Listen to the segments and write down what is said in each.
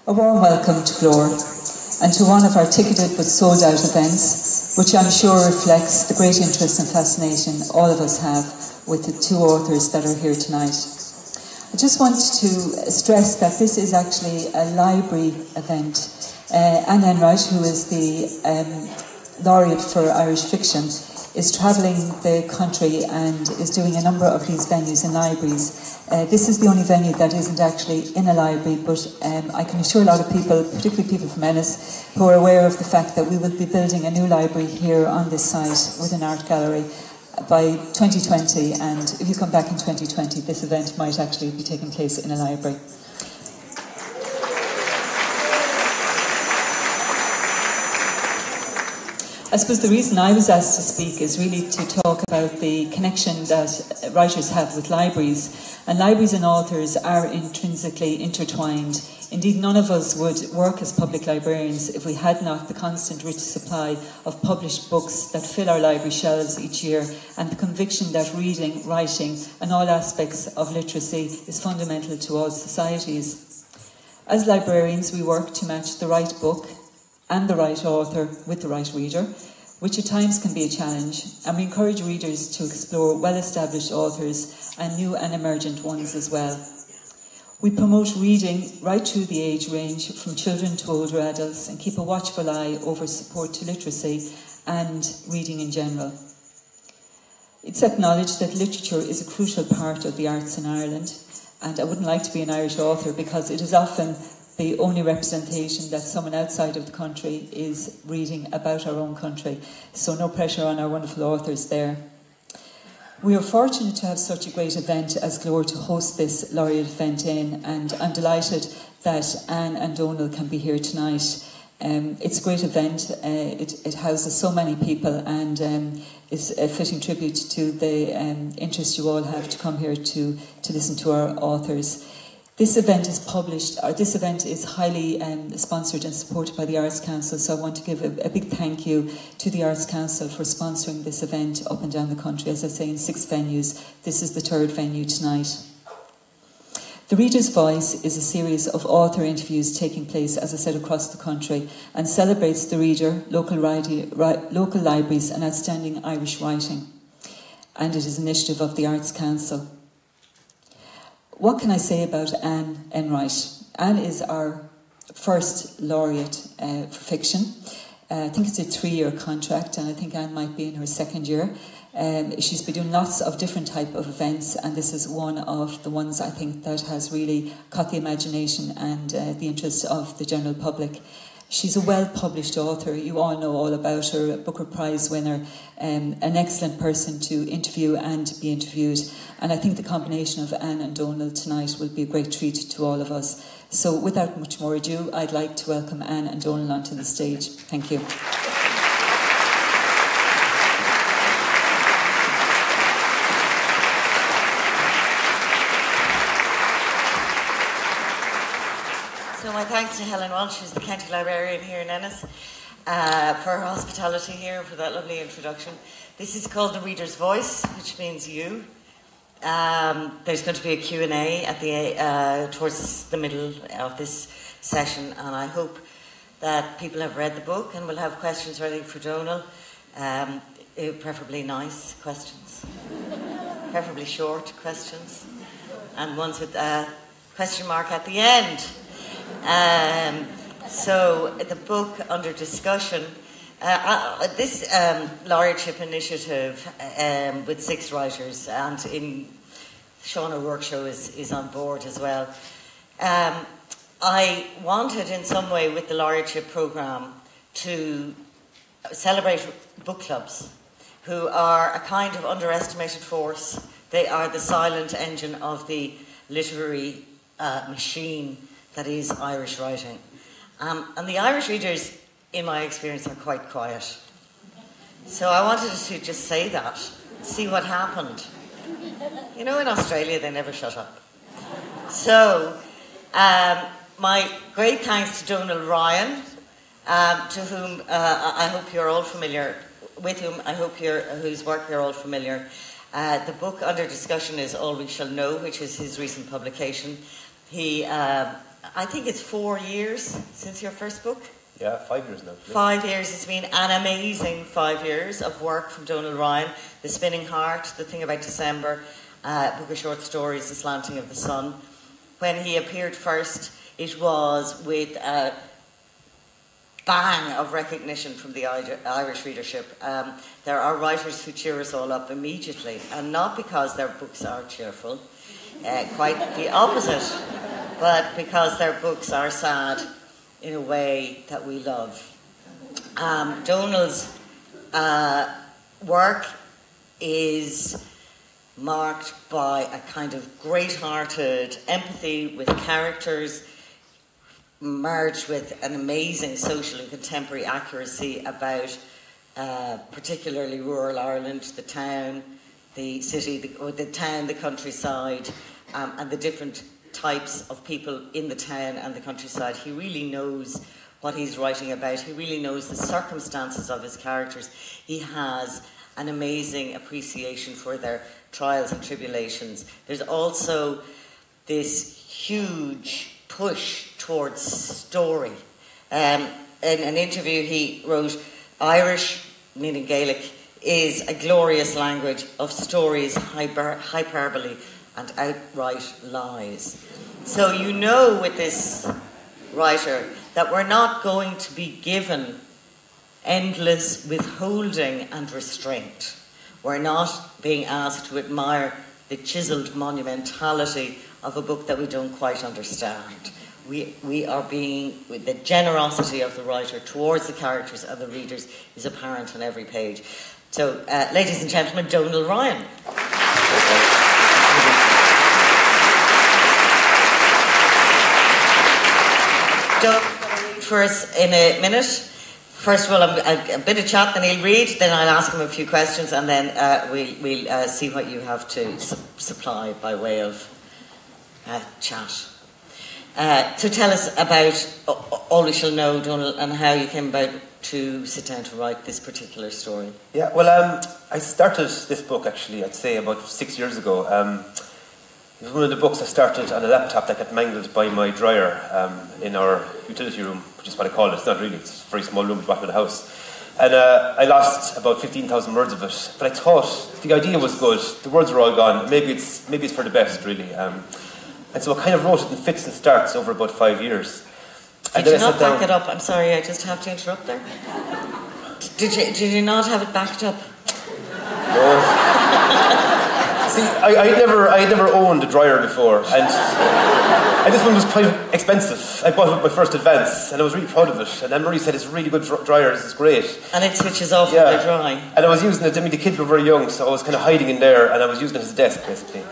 A warm welcome to Glór and to one of our ticketed but sold out events, which I'm sure reflects the great interest and fascination all of us have with the two authors that are here tonight. I just want to stress that this is actually a library event. Enright, who is the Laureate for Irish Fiction, is travelling the country and is doing a number of these venues in libraries. This is the only venue that isn't actually in a library, but I can assure a lot of people, particularly people from Ennis, who are aware of the fact that we will be building a new library here on this site with an art gallery by 2020, and if you come back in 2020, this event might actually be taking place in a library. I suppose the reason I was asked to speak is really to talk about the connection that writers have with libraries. And libraries and authors are intrinsically intertwined. Indeed, none of us would work as public librarians if we had not the constant rich supply of published books that fill our library shelves each year, and the conviction that reading, writing and all aspects of literacy is fundamental to all societies. As librarians, we work to match the right book and the right author with the right reader, which at times can be a challenge, and we encourage readers to explore well-established authors and new and emergent ones as well. We promote reading right through the age range, from children to older adults, and keep a watchful eye over support to literacy and reading in general. It's acknowledged that literature is a crucial part of the arts in Ireland, and I wouldn't like to be an Irish author because it is often the only representation that someone outside of the country is reading about our own country. So no pressure on our wonderful authors there. We are fortunate to have such a great event as Glór to host this Laureate event in, and I'm delighted that Anne and Donal can be here tonight. It's a great event. It houses so many people, and is a fitting tribute to the interest you all have to come here to listen to our authors. This event is highly sponsored and supported by the Arts Council, so I want to give a big thank you to the Arts Council for sponsoring this event up and down the country. As I say, in 6 venues, this is the 3rd venue tonight. The Reader's Voice is a series of author interviews taking place, as I said, across the country, and celebrates the reader, local libraries and outstanding Irish writing. And it is an initiative of the Arts Council. What can I say about Anne Enright? Anne is our first laureate for fiction. I think it's a 3-year contract, and I think Anne might be in her 2nd year. She's been doing lots of different type of events, and this is one of the ones I think that has really caught the imagination and the interest of the general public. She's a well-published author. You all know all about her, a Booker Prize winner, an excellent person to interview and be interviewed. And I think the combination of Anne and Donal tonight will be a great treat to all of us. So without much more ado, I'd like to welcome Anne and Donal onto the stage. Thank you. So my thanks to Helen Walsh, who's the County Librarian here in Ennis, for her hospitality here, for that lovely introduction. This is called The Reader's Voice, which means you. There's going to be a Q&A at towards the middle of this session, and I hope that people have read the book and will have questions ready for Donal, preferably nice questions, preferably short questions, and ones with a question mark at the end. So the book under discussion, this laureateship initiative with 6 writers, and Sean O'Rourke Show is on board as well. I wanted in some way with the laureateship programme to celebrate book clubs, who are a kind of underestimated force. They are the silent engine of the literary machine that is Irish writing. And the Irish readers, in my experience, are quite quiet. So I wanted to just say that, see what happened. You know, in Australia, they never shut up. So, my great thanks to Donal Ryan, to whom I hope you're all familiar, with whom I hope whose work you're all familiar. The book under discussion is All We Shall Know, which is his recent publication. He I think it's 4 years since your first book. Yeah, 5 years now. 5 years. It's been an amazing 5 years of work from Donal Ryan. The Spinning Heart, The Thing About December, book of short stories, The Slanting of the Sun. When he appeared first, it was with a bang of recognition from the Irish readership. There are writers who cheer us all up immediately, and not because their books are cheerful, quite the opposite, but because their books are sad in a way that we love. Donal's work is marked by a kind of great-hearted empathy with characters, merged with an amazing social and contemporary accuracy about particularly rural Ireland, the town, the city, the town, the countryside, and the different types of people in the town and the countryside. He really knows what he's writing about. He really knows the circumstances of his characters. He has an amazing appreciation for their trials and tribulations. There's also this huge push towards story. In an interview he wrote, Irish, meaning Gaelic, is a glorious language of stories, hyperbole and outright lies. So you know with this writer that we're not going to be given endless withholding and restraint. We're not being asked to admire the chiselled monumentality of a book that we don't quite understand. We are being, the generosity of the writer towards the characters and the readers is apparent on every page. So, ladies and gentlemen, Donal Ryan. Donal will read for us in a minute. First of all, a bit of chat, then he'll read, then I'll ask him a few questions, and then we'll see what you have to supply by way of chat. So tell us about All We Shall Know, Donal, and how you came about to sit down to write this particular story. Yeah, well, I started this book actually, I'd say about 6 years ago. It was one of the books I started on a laptop that got mangled by my dryer in our utility room, which is what I call it. It's not really, it's a very small room at the bottom of the house. And I lost about 15,000 words of it. But I thought the idea was good. The words were all gone. Maybe it's for the best, really. And so I kind of wrote it in fits and starts over about 5 years. Did you not back it up? I'm sorry, I just have to interrupt there. Did you not have it backed up? No. See, I had never owned a dryer before, and this one was quite expensive. I bought it with my first advance, and I was really proud of it. And Anne-Marie said, it's a really good dryer, this is great. And it switches off when they're dry. And I was using it, I mean, the kids were very young, so I was kind of hiding in there, and I was using it as a desk, basically.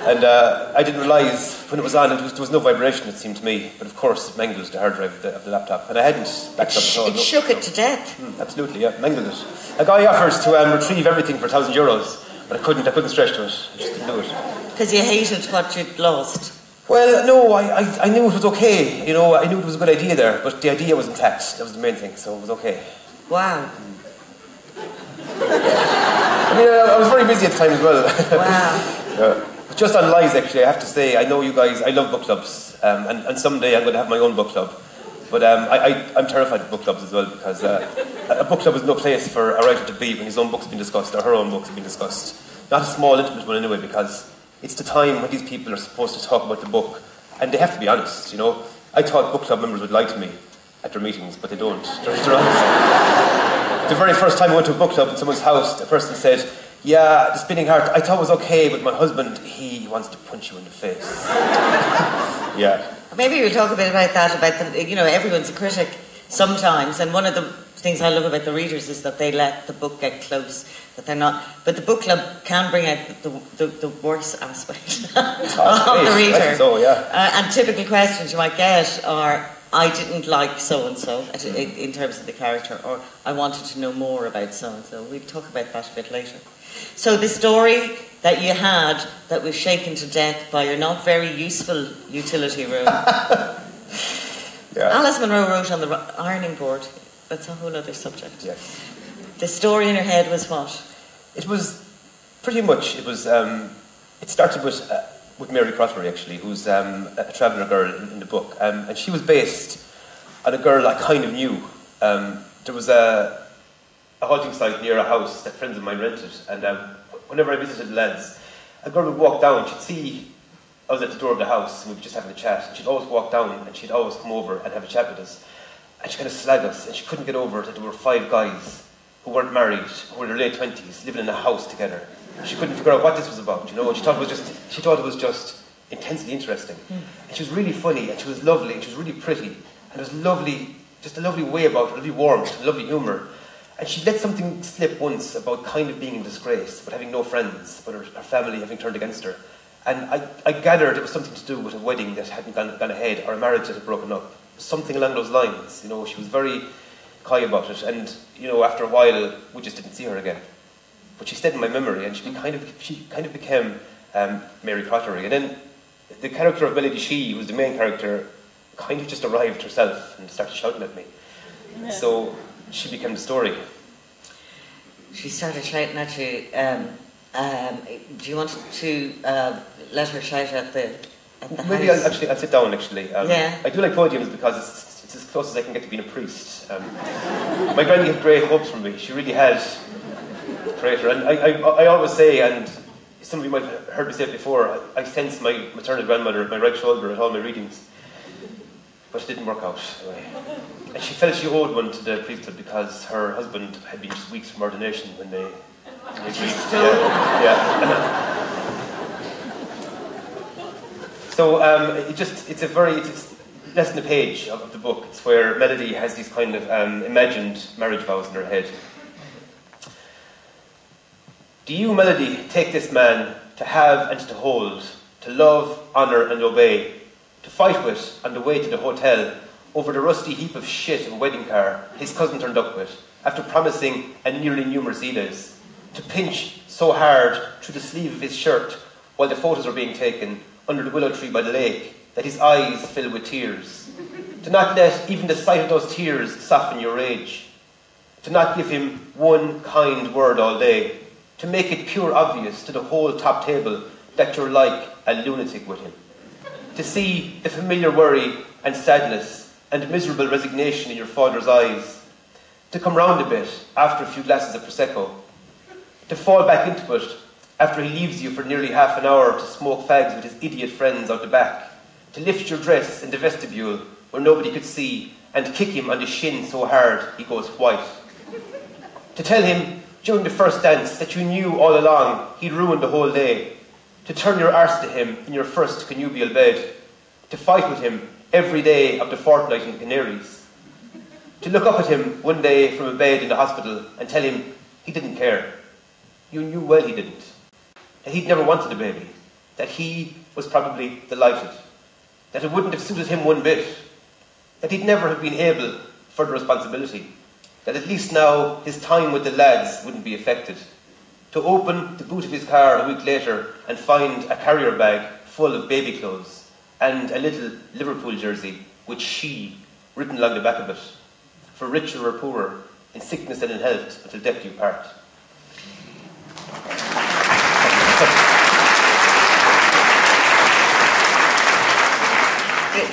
And I didn't realise when it was on, there was no vibration, it seemed to me. But of course, it mangled the hard drive of the laptop. And I hadn't backed up at all. It shook it to death. Absolutely, yeah, mangled it. A guy offers to retrieve everything for €1,000, but I couldn't stretch to it. I just couldn't do it. Because you hated what you'd lost? Well, no, I knew it was okay. You know, I knew it was a good idea there, but the idea was intact. That was the main thing, so it was okay. Wow. I mean, I was very busy at the time as well. Wow. Just on lies, actually, I have to say, I know you guys, I love book clubs, and someday I'm going to have my own book club. But I'm terrified of book clubs as well, because a book club is no place for a writer to be when his own book's been discussed, or her own book's been discussed. Not a small, intimate one anyway, because it's the time when these people are supposed to talk about the book, and they have to be honest, you know. I thought book club members would lie to me at their meetings, but they don't. They're honest. The very first time I went to a book club in someone's house, a person said, yeah, The Spinning Heart, I thought it was okay, but my husband, he wants to punch you in the face. Yeah. Maybe we'll talk a bit about that, you know, everyone's a critic sometimes, and one of the things I love about the readers is that they let the book get close, that they're not, but the book club can bring out the worst aspect of the reader. I think so, yeah. And typical questions you might get are, I didn't like so-and-so in terms of the character, or I wanted to know more about so-and-so. We'll talk about that a bit later. So the story that you had that was shaken to death by your not very useful utility room. Yeah. Alice Munro wrote on the ironing board. That's a whole other subject. Yes. The story in her head was what? It was pretty much, it started with with Mary Crottery, actually, who's a traveller girl in the book. And she was based on a girl I kind of knew. There was a halting site near a house that friends of mine rented, and whenever I visited the lads, a girl would walk down, she'd see I was at the door of the house, and we were just having a chat, and she'd always walk down, and she'd always come over and have a chat with us. And she kind of slag us, and she couldn't get over that there were 5 guys who weren't married, who were in their late 20s, living in a house together. She couldn't figure out what this was about, you know, and she thought it was just intensely interesting. And she was really funny, and she was lovely, and she was really pretty, and there was just a lovely way about her, lovely warmth, and lovely humour. And she let something slip once about kind of being in disgrace, about having no friends, about her family having turned against her. And I gathered it was something to do with a wedding that hadn't gone ahead, or a marriage that had broken up. Something along those lines, you know. She was very coy about it, and, you know, after a while, we just didn't see her again. But she stayed in my memory, and she kind of became Mary Crottery. And then the character of Melody Shee, who was the main character, kind of just arrived herself and started shouting at me. Yeah. So she became the story. She started shouting at you. Do you want to let her shout at the Maybe house? I'll sit down, actually. Yeah. I do like podiums because it's as close as I can get to being a priest. My granny had great hopes for me. She really had. Creator. And I always say, and some of you might have heard me say it before, I sense my maternal grandmother at my right shoulder at all my readings. But it didn't work out. Anyway. And she felt she owed one to the priesthood because her husband had been just weeks from ordination when they agreed. Yeah. So it's less than a page of the book. It's where Melody has these kind of imagined marriage vows in her head. Do you, Melody, take this man to have and to hold, to love, honour and obey, to fight with on the way to the hotel over the rusty heap of shit and wedding car his cousin turned up with, after promising a nearly new Mercedes, to pinch so hard through the sleeve of his shirt while the photos are being taken under the willow tree by the lake that his eyes fill with tears, to not let even the sight of those tears soften your rage, to not give him one kind word all day, to make it pure obvious to the whole top table that you're like a lunatic with him, to see the familiar worry and sadness and miserable resignation in your father's eyes, to come round a bit after a few glasses of Prosecco, to fall back into it after he leaves you for nearly half an hour to smoke fags with his idiot friends out the back, to lift your dress in the vestibule where nobody could see and kick him on the shin so hard he goes white, to tell him during the first dance that you knew all along he'd ruined the whole day, to turn your arse to him in your first connubial bed, to fight with him every day of the fortnight in the Canaries, to look up at him one day from a bed in the hospital and tell him he didn't care. You knew well he didn't. That he'd never wanted a baby. That he was probably delighted. That it wouldn't have suited him one bit. That he'd never have been able for the responsibility. That at least now his time with the lads wouldn't be affected. To open the boot of his car a week later and find a carrier bag full of baby clothes and a little Liverpool jersey with "she" written along the back of it, for richer or poorer, in sickness and in health, until death do you part.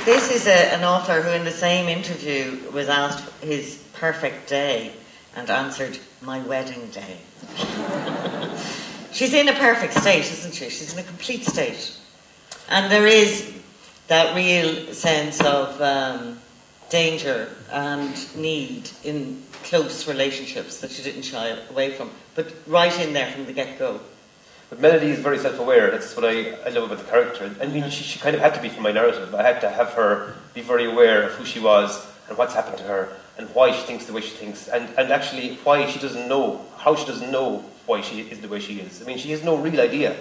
This is an author who in the same interview was asked his perfect day and answered, "My wedding day." She's in a perfect state, isn't she? She's in a complete state. And there is that real sense of danger and need in close relationships that she didn't shy away from, but right in there from the get-go. But Melody is very self-aware. That's what I love about the character. I mean, she kind of had to be for my narrative. I had to have her be very aware of who she was and what's happened to her and why she thinks the way she thinks, and actually why she doesn't know, how she doesn't know why she is the way she is. I mean, she has no real idea.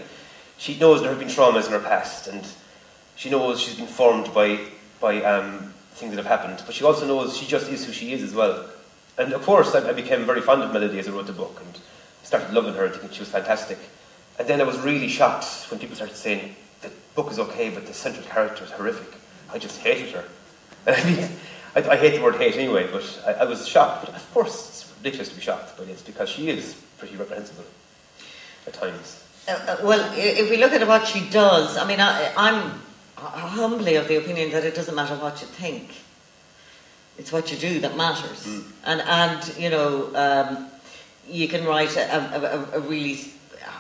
She knows there have been traumas in her past, and she knows she's been formed by things that have happened, but she also knows she just is who she is as well. And of course, I became very fond of Melody as I wrote the book, and started loving her and thinking she was fantastic. And then I was really shocked when people started saying, the book is okay, but the central character is horrific. I just hated her. And I mean, I hate the word hate anyway, but I was shocked. But of course, it's ridiculous to be shocked by this, because she is pretty reprehensible at times. Well, if we look at what she does, I mean, I'm humbly of the opinion that it doesn't matter what you think. It's what you do that matters. And you know, you can write a really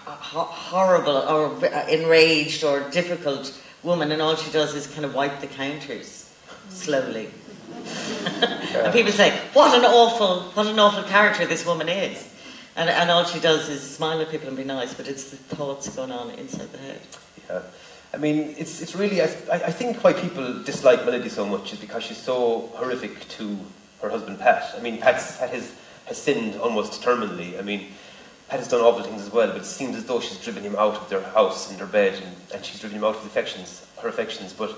horrible or enraged or difficult woman, and all she does is kind of wipe the counters slowly. And people say, what an awful character this woman is. And all she does is smile at people and be nice, but it's the thoughts going on inside the head. Yeah. I mean, it's really, I think why people dislike Melody so much is because she's so horrific to her husband Pat. I mean, Pat has sinned almost terminally. I mean, Pat has done awful things as well, but it seems as though she's driven him out of their house and their bed, and she's driven him out of her affections. But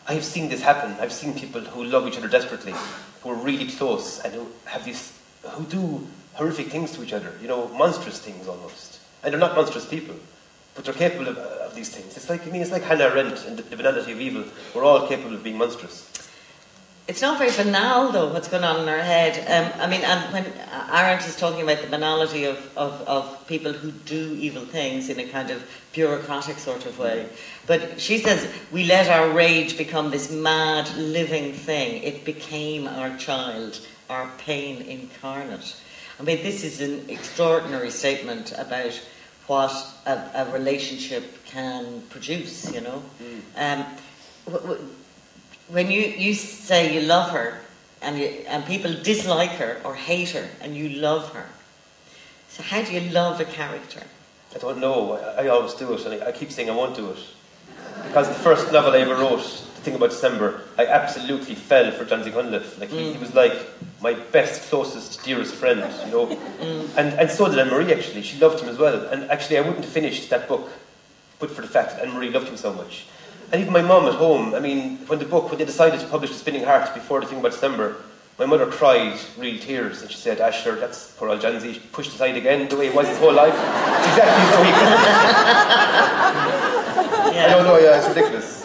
I have seen this happen. I've seen people who love each other desperately, who are really close, and who do horrific things to each other, you know, monstrous things almost. And they're not monstrous people, but they're capable of these things. It's like Hannah Arendt and the banality of evil. We're all capable of being monstrous. It's not very banal, though, what's going on in our head. I mean, and when Arendt is talking about the banality of people who do evil things in a kind of bureaucratic sort of way. But she says, we let our rage become this mad, living thing. It became our child, our pain incarnate. I mean, this is an extraordinary statement about what a relationship can produce, you know. When you say you love her, and people dislike her or hate her, and you love her, so how do you love a character? I don't know. I always do it, and I keep saying I won't do it. Because the first novel I ever wrote, The Thing About December, I absolutely fell for John C. Cunliffe. Like, he was like my best, closest, dearest friend, you know. And so did Anne-Marie, actually. She loved him as well. And actually, I wouldn't have finished that book but for the fact that Anne-Marie loved him so much. And even my mum at home, I mean, when they decided to publish The Spinning Heart before The Thing About December, my mother cried real tears, and she said, Asher, that's poor old John Z, pushed aside again the way he was his whole life. Exactly the way he existed. Yeah. I don't know, yeah, it's ridiculous.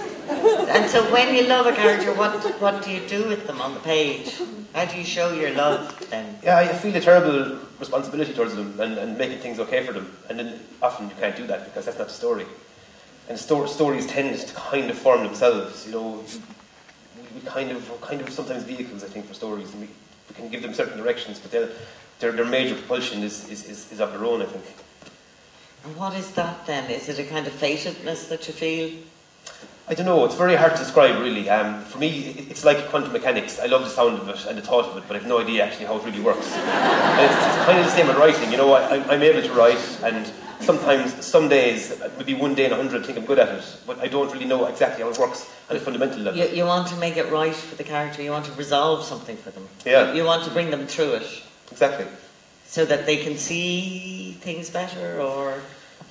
And so when you love a character, what do you do with them on the page? How do you show your love then? Yeah, I feel a terrible responsibility towards them and making things okay for them. And then often you can't do that because that's not the story. And stories tend to kind of form themselves, you know. We kind of sometimes vehicles, I think, for stories. And we can give them certain directions, but their major propulsion is of their own, I think. And what is that then? Is it a kind of fatedness that you feel? I don't know, it's very hard to describe, really. For me, it's like quantum mechanics. I love the sound of it and the thought of it, but I have no idea actually how it really works. And it's kind of the same with writing, you know. I'm able to write, and sometimes, some days, maybe one day in 100, I think I'm good at it, but I don't really know exactly how it works at a fundamental level. You want to make it right for the character, you want to resolve something for them. Yeah. You want to bring them through it. Exactly. So that they can see things better, or...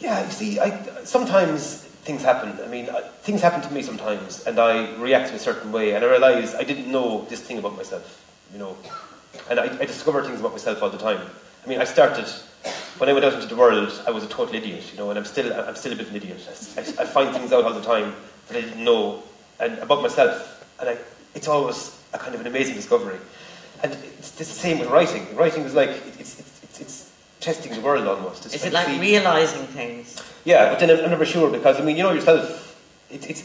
Yeah, you see, sometimes things happen. I mean, things happen to me sometimes, and I react in a certain way, and I realise I didn't know this thing about myself, you know. And I discover things about myself all the time. I mean, when I went out into the world, I was a total idiot, you know, and I'm still a bit of an idiot. I find things out all the time that I didn't know and about myself, and it's always a kind of an amazing discovery. And it's the same with writing. Writing is like, it's testing the world almost. Is it like realising things? Yeah, but then I'm never sure, because, I mean, you know yourself,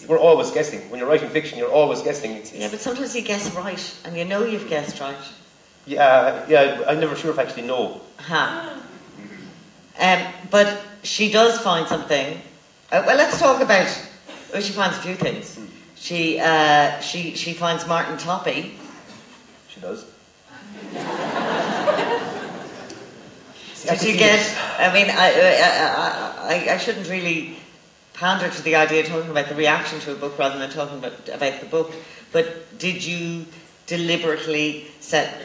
we're always guessing. When you're writing fiction, you're always guessing. Yeah, but sometimes you guess right, and you know you've guessed right. Yeah, I'm never sure if I actually know. But she does find something. Well, let's talk about... Well, she finds a few things. She finds Martin Toppy. She does. Did you get... I mean, I shouldn't really pander to the idea of talking about the reaction to a book rather than talking about the book, but did you deliberately set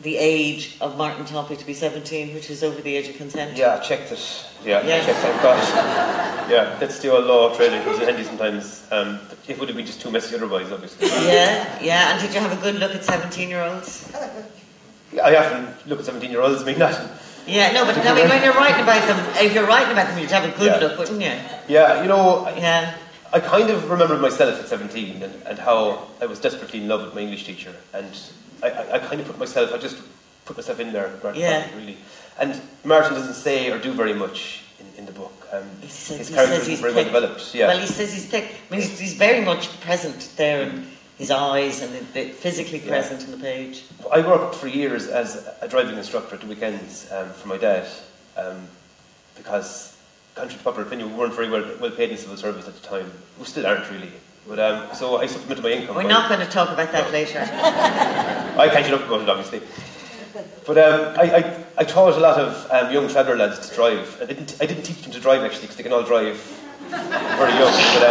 the age of Martin Toppy to be 17, which is over the age of consent? Yeah, I checked it. Yeah. I checked it. Yeah, that's the old law of training. It was handy sometimes. It would have been just too messy otherwise, obviously. Yeah. And did you have a good look at 17-year-olds? I often look at 17-year-olds, I mean, not... Yeah, no, but I mean, when you're writing about them, if you're writing about them, you'd have a good look, wouldn't you? Yeah, you know, I kind of remembered myself at 17 and how I was desperately in love with my English teacher, and I kind of just put myself in there, really. And Martin doesn't say or do very much in the book. His character is very well developed. Yeah. Well, he says he's thick. I mean, he's very much present there in his eyes and physically present in the page. I worked for years as a driving instructor at the weekends for my dad, because, contrary to popular opinion, we weren't very well paid in civil service at the time. We still aren't really. But so I supplemented my income. We're not going to talk about that later. I can't shut up about it, obviously. But I taught a lot of young traveller lads to drive. I didn't teach them to drive actually, because they can all drive very young. But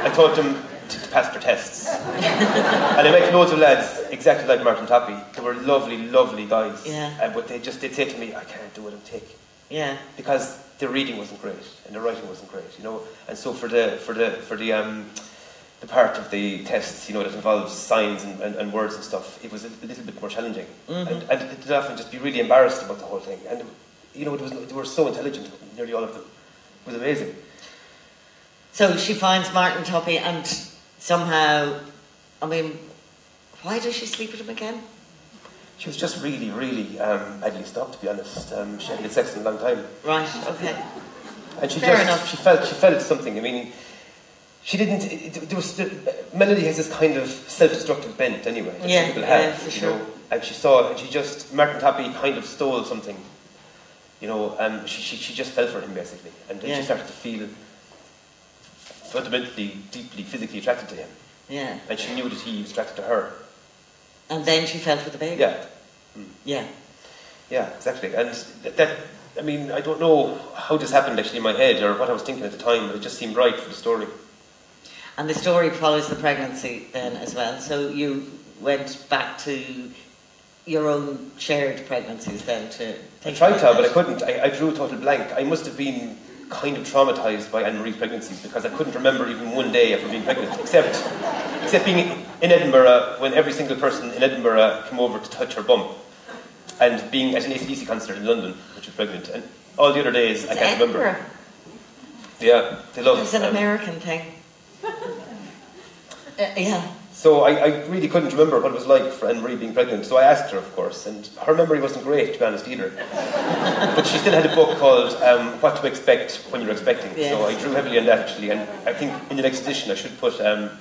I taught them to pass their tests. And I met loads of lads exactly like Martin Tappy. They were lovely, lovely guys. Yeah. But they'd say to me, I can't do it, I'm thick. Yeah. Because their reading wasn't great and their writing wasn't great, you know. And so for the part of the tests, you know, that involves signs and words and stuff, it was a little bit more challenging. And they'd often just be really embarrassed about the whole thing. And, you know, they were so intelligent, nearly all of them. It was amazing. So she finds Martin Tuppy and somehow, I mean, why does she sleep with him again? She was just really, really badly stopped, to be honest. She hadn't had sex in a long time. Right, okay. And she Fair enough. She felt something. I mean, she didn't. Melody has this kind of self-destructive bent, anyway. That some people have, for sure. know? And she saw, and she just Martin Tappy kind of stole something. You know, she just fell for him basically, and then she started to feel fundamentally, deeply, physically attracted to him. Yeah. And she knew that he was attracted to her. And then she fell for the baby. Yeah. Yeah. Yeah, exactly. And that, I mean, I don't know how this happened actually in my head or what I was thinking at the time, but it just seemed right for the story. And the story follows the pregnancy then as well. So you went back to your own shared pregnancies then to take I tried to, but I couldn't. I drew a total blank. I must have been kind of traumatised by Anne-Marie's pregnancies because I couldn't remember even one day after being pregnant, except being in Edinburgh when every single person in Edinburgh came over to touch her bum, and being at an AC/DC concert in London, which was pregnant, and all the other days I can't remember. Yeah, they love it. It's an American thing. Yeah. So I really couldn't remember what it was like for Anne-Marie being pregnant, so I asked her, of course, and her memory wasn't great, to be honest, either. But she still had a book called What to Expect When You're Expecting, so I drew heavily on that, actually, and I think in the next edition I should put an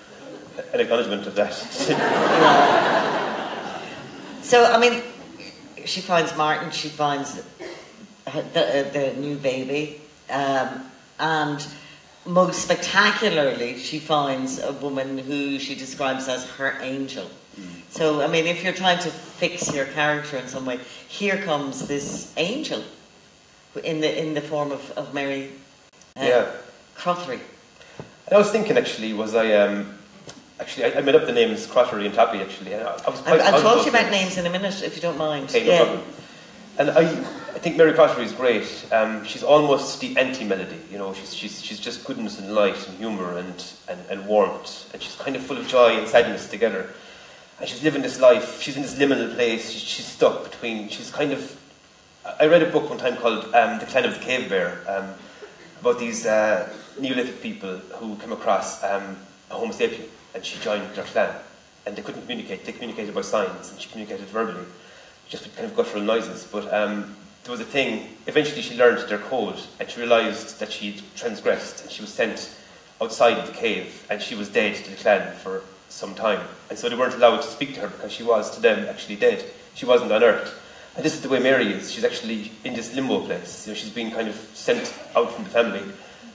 acknowledgement of that. So, I mean, she finds Martin, she finds the new baby, and most spectacularly, she finds a woman who she describes as her angel. So, I mean, if you're trying to fix your character in some way, here comes this angel in the form of Mary Crothery. And I was thinking, actually, I made up the names Crothery and Tappy, actually. And I'll talk to you about names in a minute, if you don't mind. Okay, no problem. And I think Mary Crothery is great. She's almost the anti-Melody, you know. She's just goodness and light and humour and warmth, and she's kind of full of joy and sadness together. And she's living this life. She's in this liminal place. She's stuck between. She's kind of. I read a book one time called The Clan of the Cave Bear, about these Neolithic people who came across a Homo sapien, and she joined their clan, and they couldn't communicate. They communicated by signs, and she communicated verbally, just with kind of guttural noises. But there was a thing, eventually she learned their code, and she realised that she'd transgressed, and she was sent outside of the cave, and she was dead to the clan for some time. And so they weren't allowed to speak to her because she was, to them, actually dead. She wasn't on Earth. And this is the way Mary is. She's actually in this limbo place. You know, she's being kind of sent out from the family.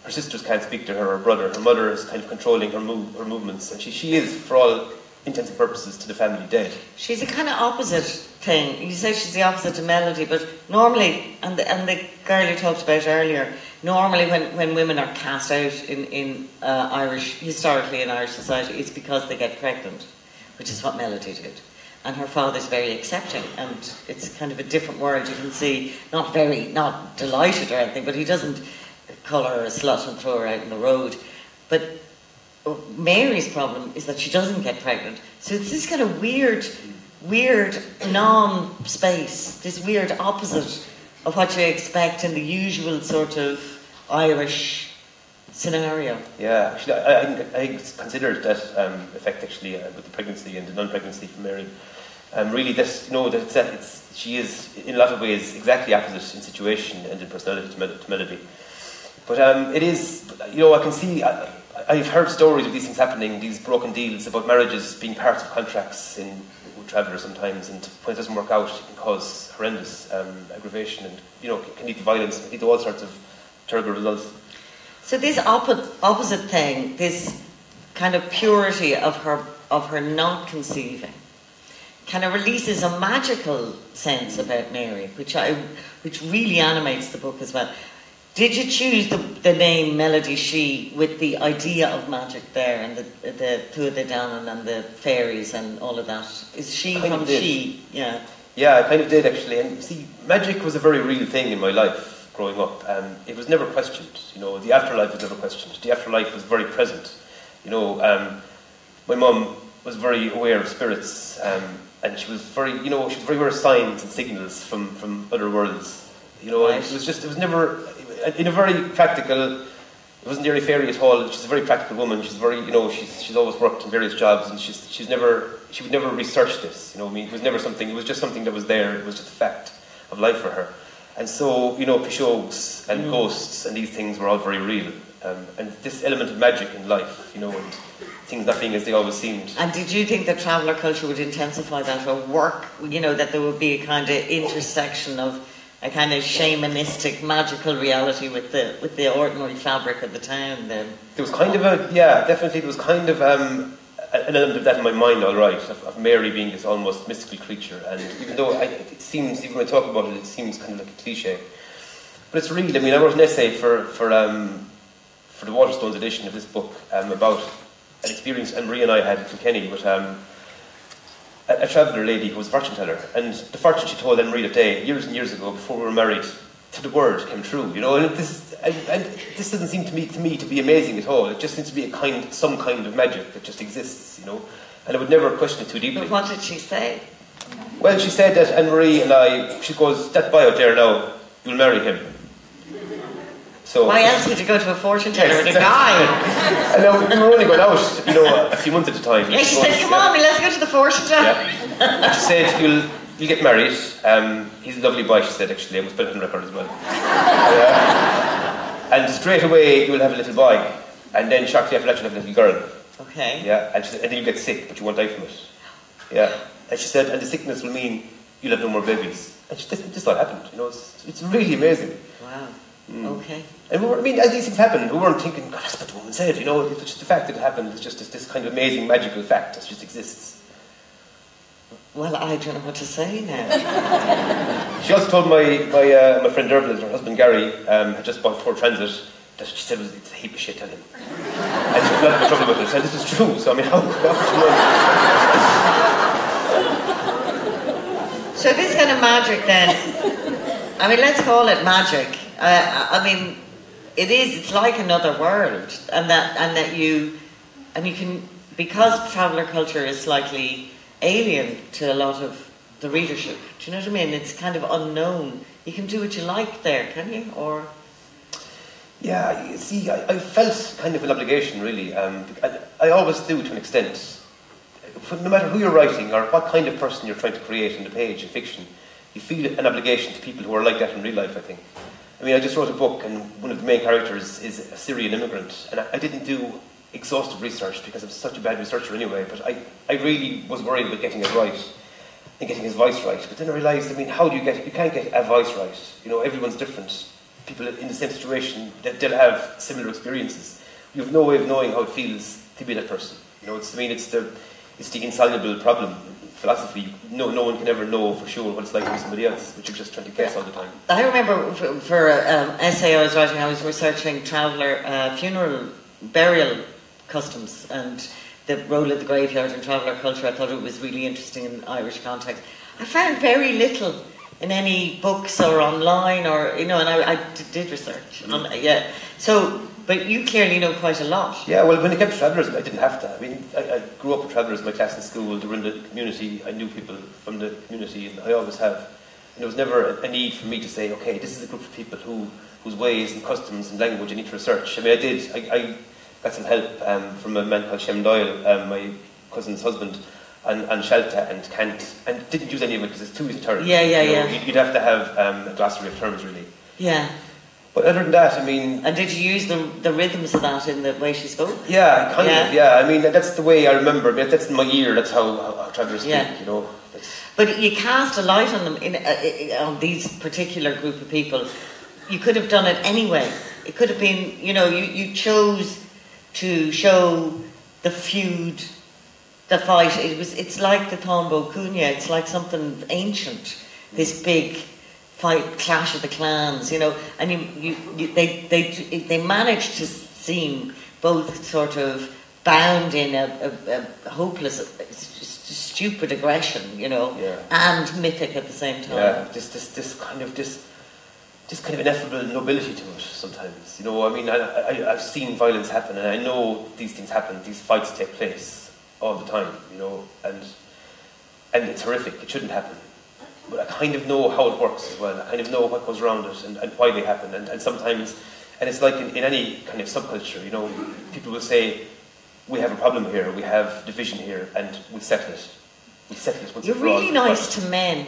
Her sisters can't speak to her, her brother. Her mother is kind of controlling her movements. And she is, for all intents and purposes, to the family dead. She's a kind of opposite thing. You say she's the opposite to Melody, but normally, and the girl you talked about earlier, normally when women are cast out in Irish, historically in Irish society, it's because they get pregnant, which is what Melody did. And her father's very accepting, and it's kind of a different world. You can see, not delighted or anything, but he doesn't call her a slut and throw her out in the road. But Mary's problem is that she doesn't get pregnant. So it's this kind of weird non-space, this weird opposite of what you expect in the usual sort of Irish scenario. Yeah, actually, I considered that effect actually with the pregnancy and the non-pregnancy for Mary. Really, this, you know, she is in a lot of ways exactly opposite in situation and in personality to Melody. But it is, you know, I can see, I've heard stories of these things happening, these broken deals about marriages being parts of contracts with travellers sometimes, and when it doesn't work out, it can cause horrendous aggravation, and, you know, can lead to violence, can lead to all sorts of terrible results. So this opposite thing, this kind of purity of her not conceiving, kind of releases a magical sense about Mary, which really animates the book as well. Did you choose the name Melody She with the idea of magic there, and the Tuatha De Danann and the fairies and all of that? Is she from she? Yeah. Yeah, I kind of did actually. And see, magic was a very real thing in my life growing up. It was never questioned. You know, the afterlife was never questioned. The afterlife was very present. You know, my mum was very aware of spirits, and she was very, you know, she was very aware of signs and signals from other worlds. You know, right. It was never, in a very practical, it wasn't nearly fairy at all. She's a very practical woman. She's very, you know, she's always worked in various jobs, and she would never research this. You know, I mean, it was never something. It was just something that was there. It was just a fact of life for her. And so, you know, pishogues and ghosts and these things were all very real. And this element of magic in life, you know, and things not being as they always seemed. And did you think that traveller culture would intensify that, or work, you know, that there would be a kind of intersection of a kind of shamanistic, magical reality with the ordinary fabric of the town then? There was kind of definitely there was kind of an element of that in my mind, all right, of Mary being this almost mystical creature. And even though it seems, even when I talk about it, it seems kind of like a cliche. But it's real. I mean, I wrote an essay for the Waterstones edition of this book about an experience Anne-Marie and I had in Kilkenny with a traveller lady who was a fortune teller, and the fortune she told Enright that day, years and years ago, before we were married, to the word came true, you know. And this doesn't seem to me to be amazing at all. It just seems to be some kind of magic that just exists, you know. And I would never question it too deeply. But what did she say? Well, she said that Anne-Marie and I, she goes, that boy out there now, you'll marry him. So, why else would you go to a fortune teller with a guy? And we were only going out, you know, a few months at a time. Yeah, she said, come on, let's go to the fortune teller. Yeah. And she said, you'll get married. He's a lovely boy, she said, actually. I must put it on record as well. And straight away, you'll have a little boy. And then shortly after that, you'll have a little girl. Okay. Yeah. And she said, and then you'll get sick, but you won't die from it. Yeah. And she said, and the sickness will mean you'll have no more babies. And this all happened, you know. It's really amazing. Wow. Okay. And I mean, as these things happen, we weren't thinking, God, that's what the woman said, you know. It's just the fact that it happened. It's just this kind of amazing, magical fact that just exists. Well, I don't know what to say now. She also told my friend Derville, her husband Gary, had just bought Ford Transit, that she said it's a heap of shit, tell him. And she was not in trouble with it. And this is true, so I mean, how could you know? So this kind of magic then, I mean, let's call it magic. I mean, it's like another world, and you can, because traveller culture is slightly alien to a lot of the readership. Do you know what I mean? It's kind of unknown. You can do what you like there, can you? Or yeah, you see, I felt kind of an obligation, really. I always do, to an extent. No matter who you're writing or what kind of person you're trying to create on the page in fiction, you feel an obligation to people who are like that in real life, I think. I mean, I just wrote a book, and one of the main characters is a Syrian immigrant, and I didn't do exhaustive research because I'm such a bad researcher anyway, but I really was worried about getting it right and getting his voice right. But then I realised, I mean, how do you get it? You can't get a voice right. You know, everyone's different. People in the same situation, they'll have similar experiences. You have no way of knowing how it feels to be that person. You know, it's the insoluble problem. Philosophy, no one can ever know for sure what it's like to be somebody else, but you're just trying to guess all the time. I remember for an essay I was writing, I was researching traveller funeral burial customs and the role of the graveyard in traveller culture. I thought it was really interesting in Irish context. I found very little in any books or online, or you know, and I did research. Yeah, so. But you clearly know quite a lot. Yeah, well, when it came to travellers, I didn't have to. I mean, I grew up with travellers in my class in school. They were in the community. I knew people from the community, and I always have. And there was never a need for me to say, okay, this is a group of people whose ways and customs and language I need to research. I mean, I did. I got some help from a man called Shem Doyle, my cousin's husband, and Shelta and Kant, and didn't use any of it because it's too esoteric. Yeah. You'd have to have a glossary of terms, really. Yeah. But other than that, I mean... And did you use the rhythms of that in the way she spoke? Yeah, kind of, yeah. I mean, that's the way I remember. That's in my ear, that's how travellers speak, you know. But you cast a light on them, on these particular group of people. You could have done it anyway. It could have been, you know, you chose to show the feud, the fight. It's like the Táin Bó Cúailnge. It's like something ancient. This big fight, clash of the clans, you know. And they managed to seem both sort of bound in a hopeless, stupid aggression, you know, and mythic at the same time. Yeah, this kind of ineffable nobility to it sometimes. You know, I mean, I've seen violence happen, and I know these things happen. These fights take place all the time, you know, and it's horrific. It shouldn't happen. But I kind of know how it works as well. I kind of know what goes around it and why they happen. And sometimes, and it's like in any kind of subculture, you know, people will say, we have a problem here, we have division here, and we settle it. We settle it once You're and for all. really nice to men.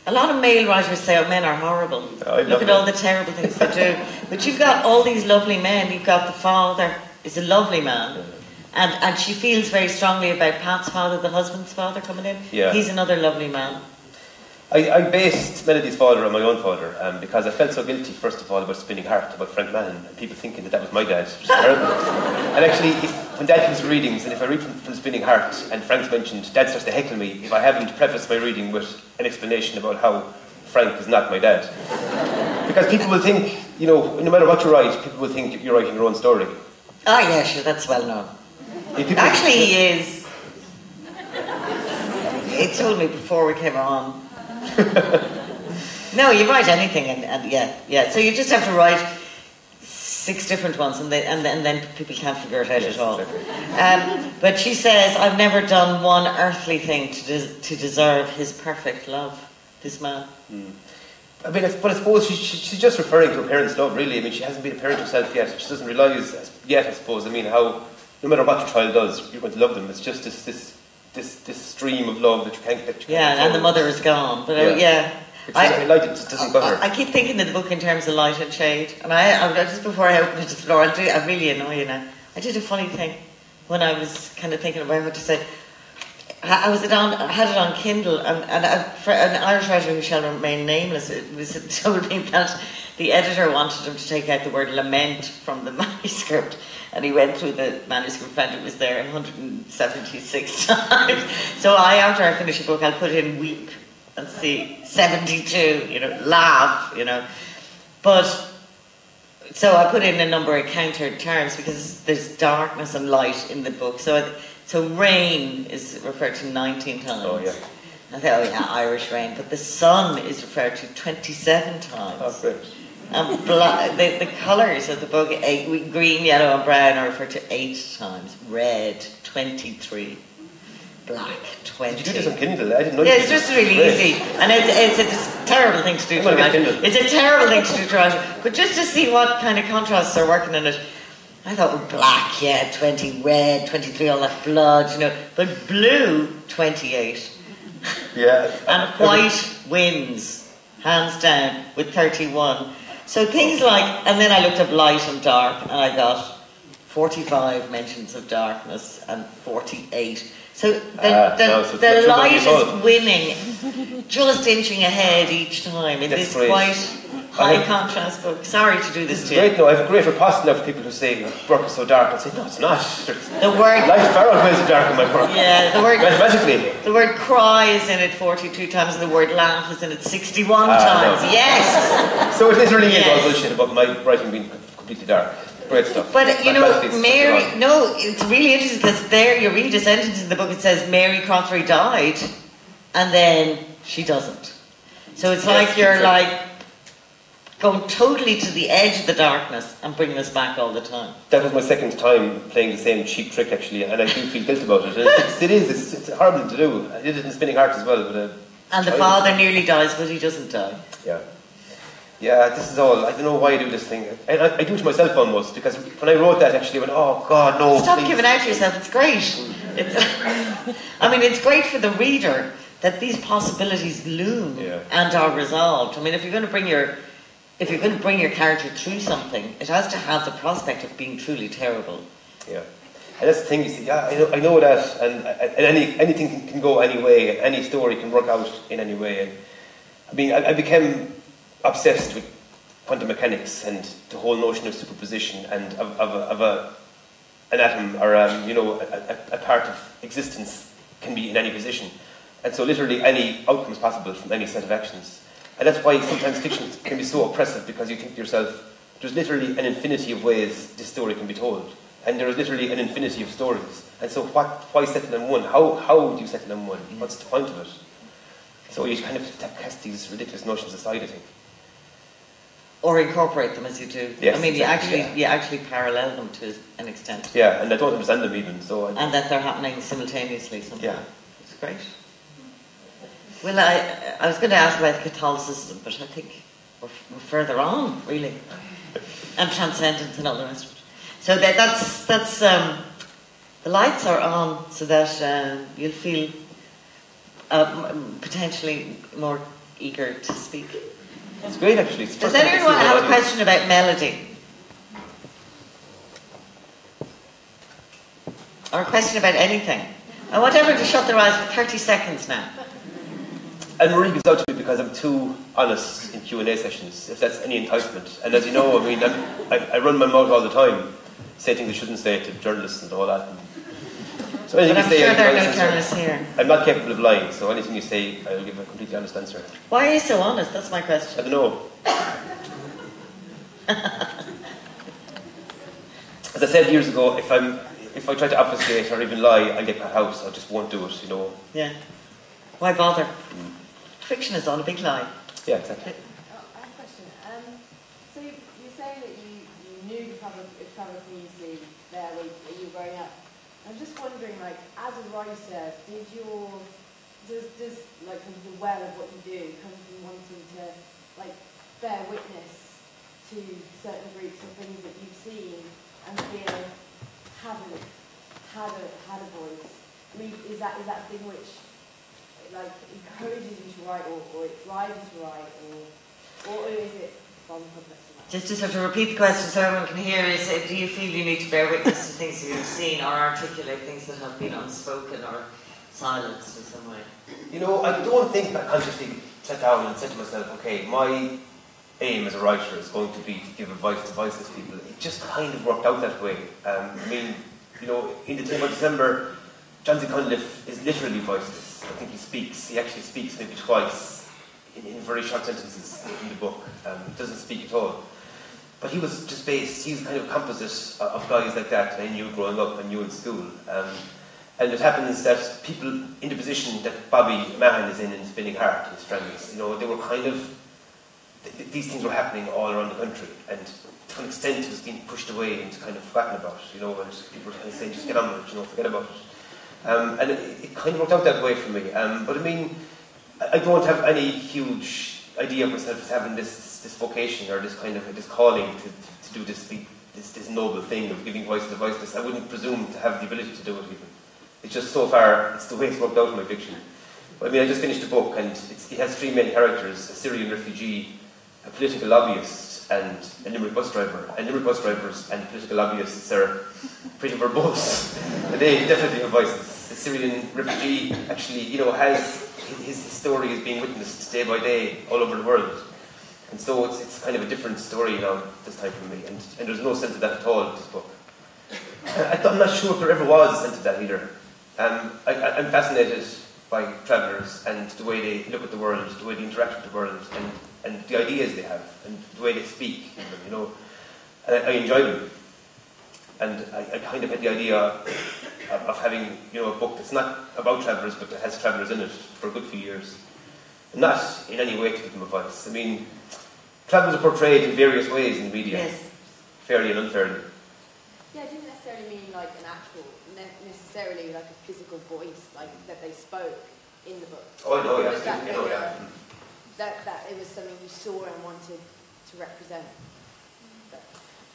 A lot of male writers say, oh, men are horrible. Look at all the terrible things they do. But you've got all these lovely men. You've got the father, is a lovely man. And she feels very strongly about Pat's father, the husband's father, coming in. Yeah. He's another lovely man. I based Melody's father on my own father because I felt so guilty, first of all, about Spinning Heart, about Frank Mahon, and people thinking that was my dad, which is terrible. And actually, when Dad comes to readings, and if I read from Spinning Heart, and Frank's mentioned, Dad starts to heckle me if I haven't prefaced my reading with an explanation about how Frank is not my dad. Because people will think, you know, no matter what you write, people will think you're writing your own story. Oh yeah, sure, that's well known. Actually, he is. He told me before we came on. No, you write anything, and yeah. So you just have to write 6 different ones, and then people can't figure it out at all. Exactly. But she says, I've never done one earthly thing to deserve his perfect love, this man. I mean, but I suppose she's just referring to her parents' love, really. I mean, she hasn't been a parent herself yet. She doesn't realise yet, I suppose. I mean, how no matter what your child does, you're going to love them. It's just this stream of love that you can't control. And the mother is gone. But it just doesn't go her. I keep thinking of the book in terms of light and shade. And I just before I open it to the floor, I really annoy you now. I did a funny thing when I was kind of thinking about what to say. I had it on Kindle, and an Irish writer who shall remain nameless, it told me that the editor wanted him to take out the word lament from the manuscript, and he went through the manuscript, found it was there 176 times. So after I finish a book, I'll put in weep and see 72, you know, laugh, you know. But so I put in a number of counter terms because there's darkness and light in the book. So rain is referred to 19 times. Oh, yeah. I thought, oh yeah, Irish rain. But the sun is referred to 27 times. Oh, great. And the colours of the book, green, yellow and brown, are referred to 8 times. Red, 23. Black, 20. Did you do this on Kindle? I didn't know. Yeah, it's just really easy. And it's a terrible thing to do to write. It's a terrible thing to do to write. But just to see what kind of contrasts are working in it, I thought, well, black, 20, red, 23, all that blood, you know. But blue, 28. Yeah. And white wins, hands down, with 31. So things like, and then I looked up light and dark, and I got 45 mentions of darkness and 48. So the light is winning, just inching ahead each time in this quite high contrast book. Sorry to do this to you. Great, no, I have a great riposte now for people who say work is so dark and say, no, it's not. The word light far outweighs the dark in my work. Yeah, the word mathematically. The word cry is in it 42 times, and the word laugh is in it 61 times. No. Yes. So it literally is all bullshit about my writing being completely dark. Great stuff. But you know, Mary. No, it's really interesting because there you read a sentence in the book. It says Mary Crothery died, and then she doesn't. So it's like you're like going totally to the edge of the darkness and bringing us back all the time. That was my second time playing the same cheap trick, actually, and I do feel guilty about it. It's horrible to do. I did it in Spinning Heart as well. But, and the father nearly dies, but he doesn't die. Yeah. Yeah, this is all. I don't know why I do this thing. I do it to myself almost, because when I wrote that, actually, I went, oh, God, no. Stop giving out to yourself. It's great. I mean, it's great for the reader that these possibilities loom and are resolved. I mean, if you're going to bring your if you're going to bring your character through something, it has to have the prospect of being truly terrible. Yeah. And that's the thing, you see, yeah, I know that, and anything can go any way, and any story can work out in any way. And I mean, I became obsessed with quantum mechanics and the whole notion of superposition and of an atom, or a part of existence can be in any position. And so literally any outcome is possible from any set of actions. And that's why sometimes fiction can be so oppressive, because you think to yourself, there's literally an infinity of ways this story can be told. And there is literally an infinity of stories. And so why settle on one? How do you settle on one? What's the point of it? So you kind of cast these ridiculous notions aside, I think. Or incorporate them as you do. Yes, I mean, exactly, you actually parallel them to an extent. Yeah, and I don't understand them even. So and that they're happening simultaneously sometimes. Yeah. It's great. Well, I was going to ask about Catholicism, but I think we're further on, really. And transcendence and all the rest of it. So that's the lights are on so that you'll feel potentially more eager to speak. It's great, actually. Does anyone have a question about melody? Or a question about anything? I want everyone to shut their eyes for 30 seconds now. And Marie gives out to me because I'm too honest in Q&A sessions, if that's any enticement. And as you know, I mean, I run my mouth all the time, say things I shouldn't say to journalists and all that. So anything but you say, I'm sure there are no journalists here. I'm not capable of lying, so anything you say, I'll give a completely honest answer. Why are you so honest? That's my question. I don't know. As I said years ago, if I try to obfuscate or even lie, I get cut out, so I just won't do it, you know. Yeah. Why bother? Fiction is all a big lie. Yeah, exactly. I have a question. So you say that you knew the travel community there when you were growing up. I'm just wondering, like, as a writer, does like the well of what you do come from wanting to like bear witness to certain groups of things that you've seen and feel haven't had a voice? I mean, is that a thing which like encourages you to write, or it drives you to write, or is it from complex? Just to sort of repeat the question so everyone can hear, is do you feel you need to bear witness to things that you've seen, or articulate things that have been unspoken or silenced in some way? You know, I don't think I consciously sat down and said to myself, okay, my aim as a writer is going to be to give advice to voiceless people. It just kind of worked out that way. I mean, you know, in the thing about December, John C. Cunliffe is literally voiceless. I think he actually speaks maybe twice in very short sentences in the book. He doesn't speak at all. But he was just he's kind of a composite of guys like that I knew growing up and knew in school. And it happens that people in the position that Bobby Mahan is in Spinning Heart, his friends, you know, they were kind of, these things were happening all around the country, and to an extent it was being pushed away and kind of forgotten about, you know, and people were kind of saying, just get on with it, you know, forget about it. And it kind of worked out that way for me. But I mean, I don't have any huge idea of myself as having this vocation or this kind of this calling to do this noble thing of giving voice to the voiceless. I wouldn't presume to have the ability to do it even. It's just so far, it's the way it's worked out in my fiction. But I mean, I just finished a book and it has three main characters: a Syrian refugee, a political lobbyist, and a Limerick bus driver. And Limerick bus drivers and political lobbyists are pretty verbose. But they definitely have voices. The Syrian refugee actually, you know, has his story is being witnessed day by day all over the world. And so it's kind of a different story now this time for me. And there's no sense of that at all in this book. I'm not sure if there ever was a sense of that either. I'm fascinated by travellers and the way they look at the world, the way they interact with the world, and the ideas they have, and the way they speak, even, you know. And I enjoy them. And I kind of had the idea of having, you know, a book that's not about travellers, but that has travellers in it for a good few years. And not in any way to give them advice. I mean, travellers are portrayed in various ways in media, Yes. fairly and unfairly. Yeah, it didn't necessarily mean like an actual, necessarily like a physical voice, like that they spoke in the book. Oh, I know, yeah, But that you know, yeah. that it was something you saw and wanted to represent.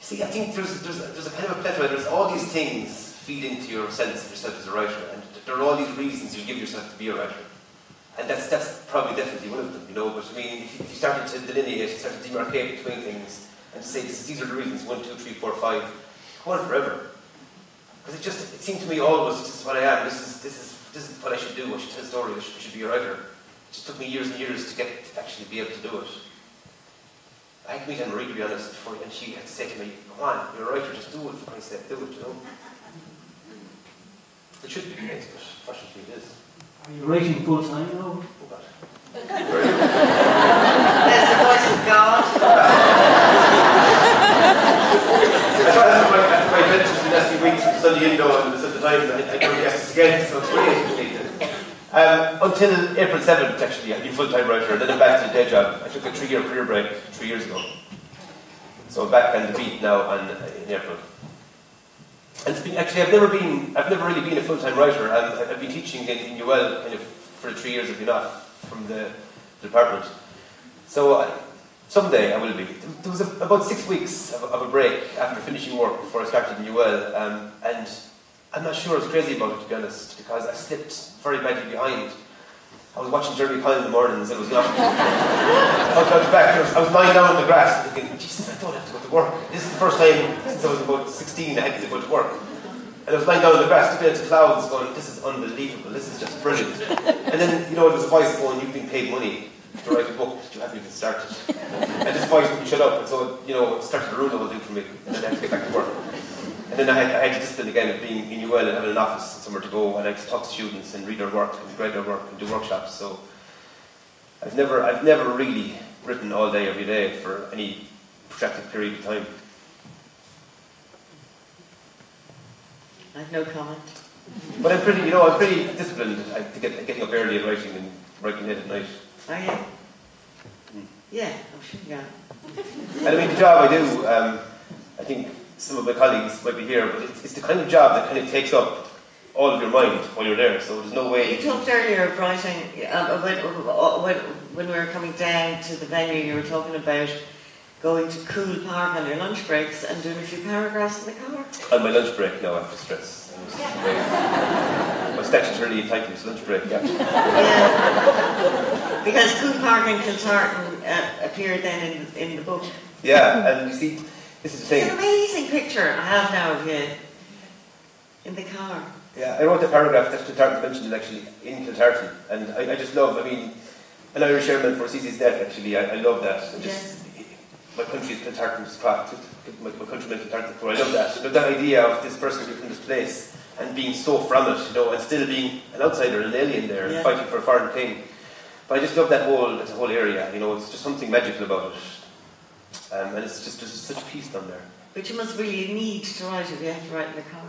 See, I think there's a kind of a plethora. There's all these things feed into your sense of yourself as a writer, and there are all these reasons you give yourself to be a writer. And that's probably definitely one of them, you know. But I mean, if you started to delineate, started to demarcate between things, and to say these are the reasons 1, 2, 3, 4, 5, go on forever. Because it seemed to me always this is what I am. This is what I should do. I should tell a story. I should be a writer. It just took me years and years to actually be able to do it. I had to meet Enright, to be honest, before, and she had to say to me, "Come on, you're a writer. Just do it." For Christ's sake, do it. You know. It should be the case, but fortunately it is. Are you writing full time now? Oh God. There's the voice of God. I thought after my adventures in the last few weeks with Sunday Indo and the Sunday Times, I don't guess this again, so it's really interesting. Until April 7th, actually, I'd been a full-time writer, and then I'm back to the day job. I took a 3-year career break 3 years ago. So I'm back on the beat now in April. And it's been, actually, I've never really been a full-time writer. I've been teaching in UL kind of for the 3 years I've been off from the department. So someday I will be. There was about 6 weeks of a break after finishing work before I started in UL, and I'm not sure I was crazy about it, to be honest, because I slipped very badly behind. I was watching Jeremy Kyle in the mornings, and it was not. I was lying down on the grass thinking, Jesus, I don't have to go to work. This is the first time since I was about 16 I had to go to work. And I was lying down on the grass, looking at the clouds, going, this is unbelievable, this is just brilliant. And then, you know, there was a voice going, you've been paid money to write a book that you haven't even started. And this voice wouldn't shut up, and so, you know, it started to ruin the whole thing for me, and then I had to get back to work. And then I had the discipline again of being in UL and having an office and somewhere to go, and I had to talk to students and read their work and grade their work and do workshops. So I've never really written all day, every day for any protracted period of time. I have no comment. But I'm pretty disciplined to getting up early and writing late at night. Oh yeah? Yeah, I'm sure you are. And I mean, the job I do, I think some of my colleagues might be here, but it's the kind of job that kind of takes up all of your mind while you're there, so there's no way. You talked earlier of writing, when we were coming down to the venue, you were talking about going to Cool Park on your lunch breaks and doing a few paragraphs in the car. On my lunch break, no, after stress. My statutorily entitled to lunch break, yeah. Yeah. Because Cool Park in Kiltartan appeared then in the book. Yeah, and you see, this is the thing. It's an amazing picture I have now of you in the car. Yeah, I wrote a paragraph that Kiltartan mentioned actually in Kiltartan, and I just love, I mean, an Irish airman foresees his death actually, I love that. And just, my country is Kiltartan's craft, my countrymen Kiltartan's I love that. But that idea of this person from this place and being so from it, you know, and still being an outsider, an alien there, and fighting for a foreign king. But I just love that whole area, you know, it's just something magical about it. And it's just, there's such peace down there. But you must really need to write it, you have to write in the car.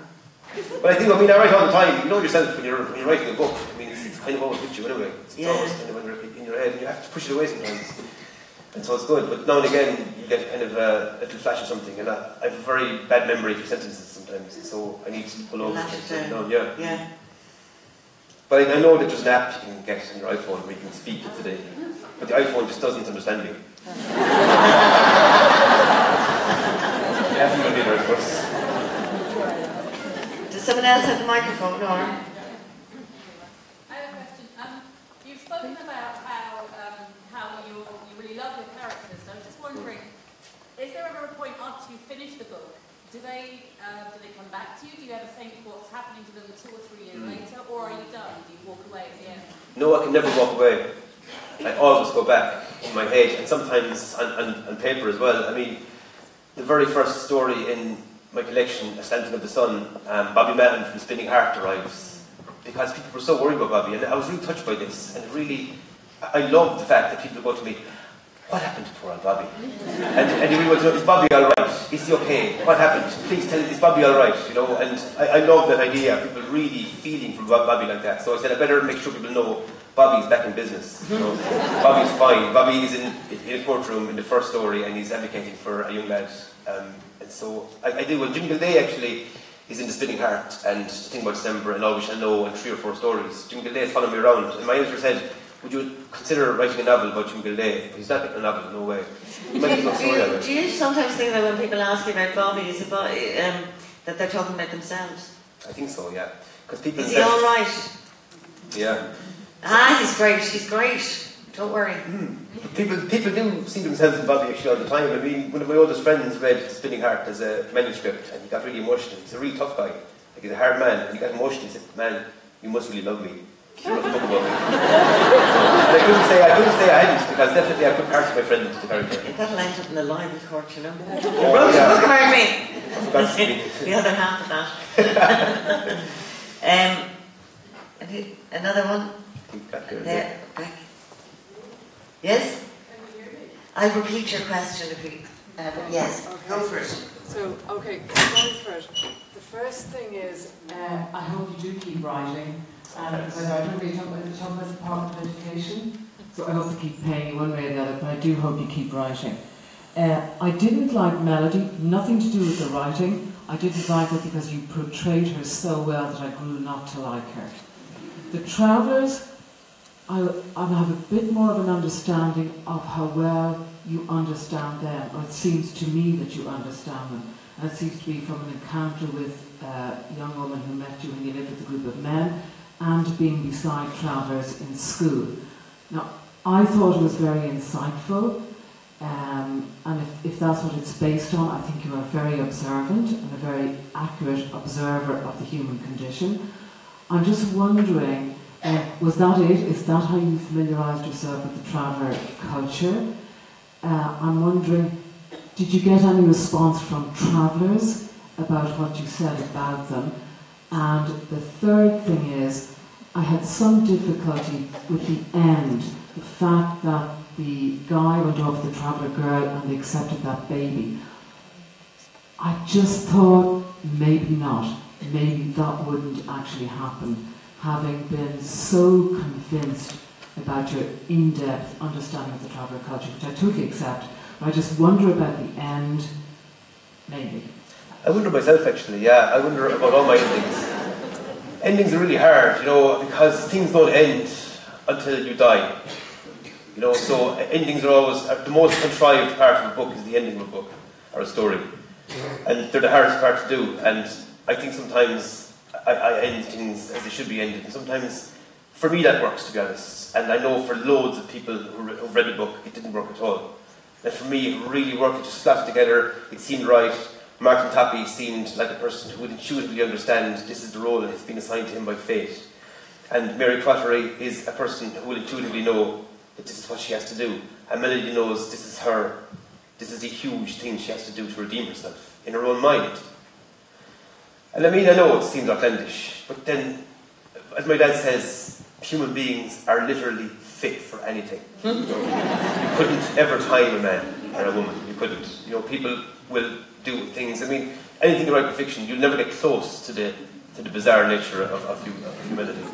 But I write all the time. You know yourself when you're writing a book. I mean, it's kind of always with you anyway. It's always kind of in your head, and you have to push it away sometimes. And so it's good. But now and again, you get kind of a little flash of something, and I have a very bad memory for sentences sometimes, so I need to pull over and down. Yeah. But I know that there's an app you can get on your iPhone where you can speak it today, but the iPhone just doesn't understand me. Definitely very close. Does someone else have the microphone, Laura? I have a question. You've spoken about how you really love your characters. So I'm just wondering, is there ever a point after you finish the book, do they come back to you? Do you ever think what's happening to them 2 or 3 years later, or are you done? Do you walk away at the end? No, I can never walk away. I always go back in my head, and sometimes on paper as well. I mean, the very first story in my collection, A Slanting of the Sun, Bobby Mahon from Spinning Heart arrives, because people were so worried about Bobby, and I was really touched by this, and really, I love the fact that people go to me, what happened to poor old Bobby? And you really want to know, is Bobby alright? Is he okay? What happened? Please tell me, is Bobby alright? You know, and I love that idea of people really feeling for Bobby like that. So I said, I better make sure people know Bobby's back in business. You know? Bobby's fine. Bobby is in a courtroom in the first story, and he's advocating for a young lad. And so I do. And Jim Gilday actually is in The Spinning Heart and The Thing About December and All We Shall Know and 3 or 4 stories. Jim Gilday has followed me around, and my editor said, would you consider writing a novel about Jim Gilday? He's not written a novel, no way. Do you sometimes think that when people ask you about Bobby, is it that they're talking about themselves? I think so, yeah. Because people. Is he all right? Yeah. He's great. He's great. Don't worry. People do see themselves in Bobby actually all the time. I mean, one of my oldest friends read Spinning Heart as a manuscript and he got really emotional. He's a really tough guy. Like, he's a hard man, and he got emotional. He said, "Man, you must really love me. You wrote a book about me." And I couldn't say I hadn't, because definitely I put parts of my friend into the character. That'll end up in the libel court, you know. You wrote a book about me. The other half of that. Another one? There, back. Yes? I'll repeat your question if we... yes, okay. Go for it. So, okay, going for it. The first thing is, I hope you do keep writing. But I don't really talk about the Department of Education, so I hope to keep paying you one way or the other, but I do hope you keep writing. I didn't like Melody, nothing to do with the writing. I didn't like her because you portrayed her so well that I grew not to like her. The Travellers, I have a bit more of an understanding of how well you understand them, or it seems to me that you understand them. And it seems to be from an encounter with a young woman who met you when you lived with a group of men, and being beside Travellers in school. Now, I thought it was very insightful, and if that's what it's based on, I think you are very observant and a very accurate observer of the human condition. I'm just wondering, was that it? Is that how you familiarised yourself with the Traveller culture? I'm wondering, did you get any response from Travellers about what you said about them? And the third thing is, I had some difficulty with the end, the fact that the guy went off the Traveller girl and they accepted that baby. I just thought, maybe not. Maybe that wouldn't actually happen, having been so convinced about your in-depth understanding of the Traveller culture, which I totally accept. But I just wonder about the end, maybe. I wonder myself, actually, yeah. I wonder about all my endings. Endings are really hard, you know, because things don't end until you die. You know, so endings are always, the most contrived part of a book is the ending of a book, or a story. And they're the hardest part to do, and I think sometimes I end things as they should be ended, and sometimes, for me that works, to be honest. And I know for loads of people who've read the book, it didn't work at all. And for me, it really worked, it just slapped together, it seemed right. Martin Tappy seemed like a person who would intuitively understand this is the role that has been assigned to him by fate. And Mary Crottery is a person who will intuitively know that this is what she has to do. And Melody knows this is the huge thing she has to do to redeem herself, in her own mind. And I mean, I know it seems outlandish, but then, as my dad says, human beings are literally fit for anything. You couldn't ever time a man or a woman, you couldn't. You know, people will do things. I mean, anything you write in fiction, you'll never get close to the bizarre nature of humanity.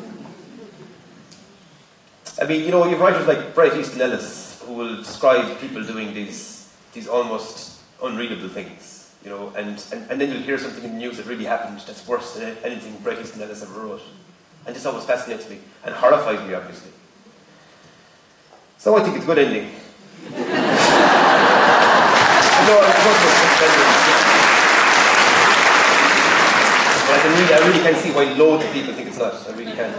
I mean, you know, you have writers like Bret Easton Ellis who will describe people doing these almost unreadable things, you know, and then you'll hear something in the news that really happened that's worse than anything Bret Easton Ellis ever wrote. And this always fascinates me and horrifies me, obviously. So I think it's a good ending. I really can see why loads of people think it's not. I really can.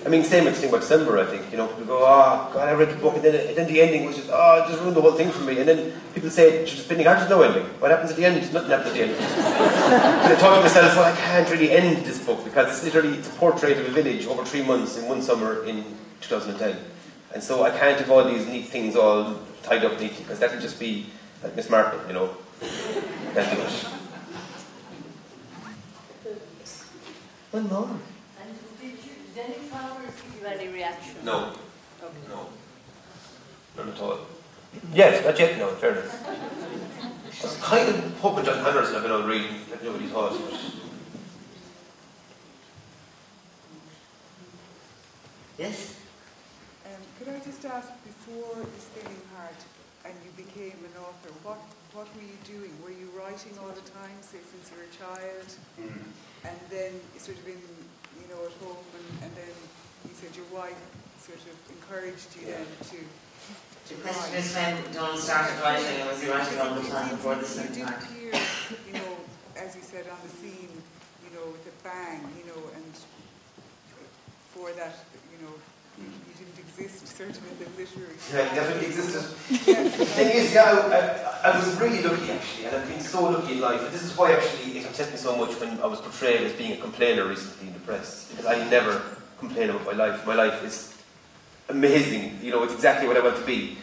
I mean, same with the thing about December, I think. You know, people go, oh, God, I read the book, and then the ending was just, oh, it just ruined the whole thing for me. And then people say, she's Spinning Heart, there's no ending. What happens at the end? Nothing happens at the end. And I thought to myself, well, I can't really end this book, because it's literally a portrait of a village over 3 months in one summer in 2010. And so I can't have all these neat things all tied up neatly, because that would just be like Miss Marple, you know. Can't do it. One more. And did any Travellers give you any reaction? No. Okay. No. None at all. Yes, not yet, no, in fairness. I was kind of hoping John Hammerson I've been on reading, like nobody thought. But... Yes? Could I just ask, before the Spinning Heart and you became an author, what were you doing? Were you writing all the time, say, since you were a child? And then sort of in, you know, at home, and then you said your wife sort of encouraged you then to The question is when Donal started writing, and was he writing all the time before the Spinning Heart? You did appear, you know, as you said, on the scene, you know, with a bang, you know, and for before that, you know, you didn't exist, certainly in the literary. Yeah, it definitely existed. Yes, The thing is, yeah, I was really lucky actually, and I've been so lucky in life. And this is why actually it upset me so much when I was portrayed as being a complainer recently in the press, because I never complain about my life. My life is amazing, you know, it's exactly what I want to be.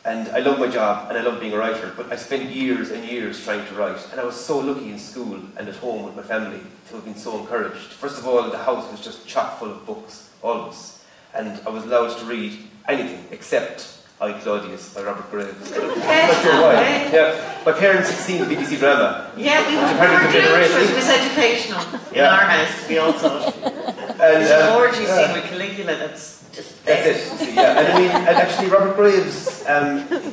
And I love my job, and I love being a writer, but I spent years and years trying to write. And I was so lucky in school and at home with my family to have been so encouraged. First of all, the house was just chock full of books, always. And I was allowed to read anything except I, Claudius by Robert Graves. I'm not sure why. Yeah. My parents had seen the BBC drama. Yeah, we were it was educational in our house, to be also. And there's an orgy scene with Caligula that's just there. That's it, yeah. And I mean, and actually Robert Graves,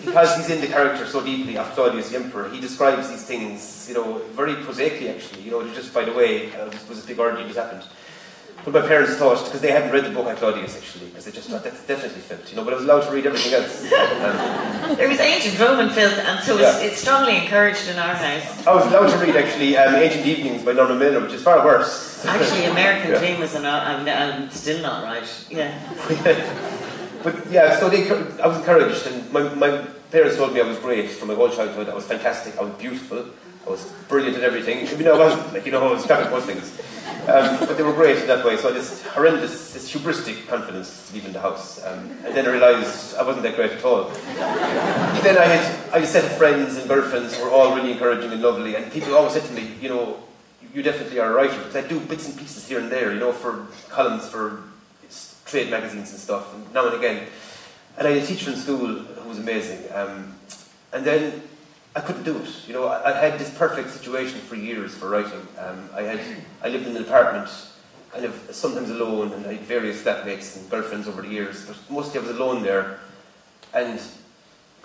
because he's in the character so deeply of Claudius the Emperor, he describes these things, you know, very prosaically actually, you know, just by the way, this was a big orgy that happened. But my parents thought, because they hadn't read the book of Claudius actually, because they just thought that's definitely filth, you know, but I was allowed to read everything else. There was ancient Roman filth, and so it's strongly encouraged in our house. I was allowed to read actually Ancient Evenings by Norman Mailer, which is far worse. Actually, American Dream was I'm still not right, yeah. But yeah, so I was encouraged, and my parents told me I was great from my whole childhood. I was fantastic, I was beautiful, I was brilliant at everything. Even though I wasn't, like, you know, I was crap at most things. But they were great in that way, so I had this horrendous, this hubristic confidence leaving the house. And then I realised I wasn't that great at all. But then I had a set of friends and girlfriends who were all really encouraging and lovely, and people always said to me, you know, you definitely are a writer, because I do bits and pieces here and there, you know, for columns for trade magazines and stuff, and now and again. And I had a teacher in school who was amazing. And then I couldn't do it. You know, I had this perfect situation for years for writing. I lived in an apartment, kind of sometimes alone, and I had various flatmates and girlfriends over the years, but mostly I was alone there. And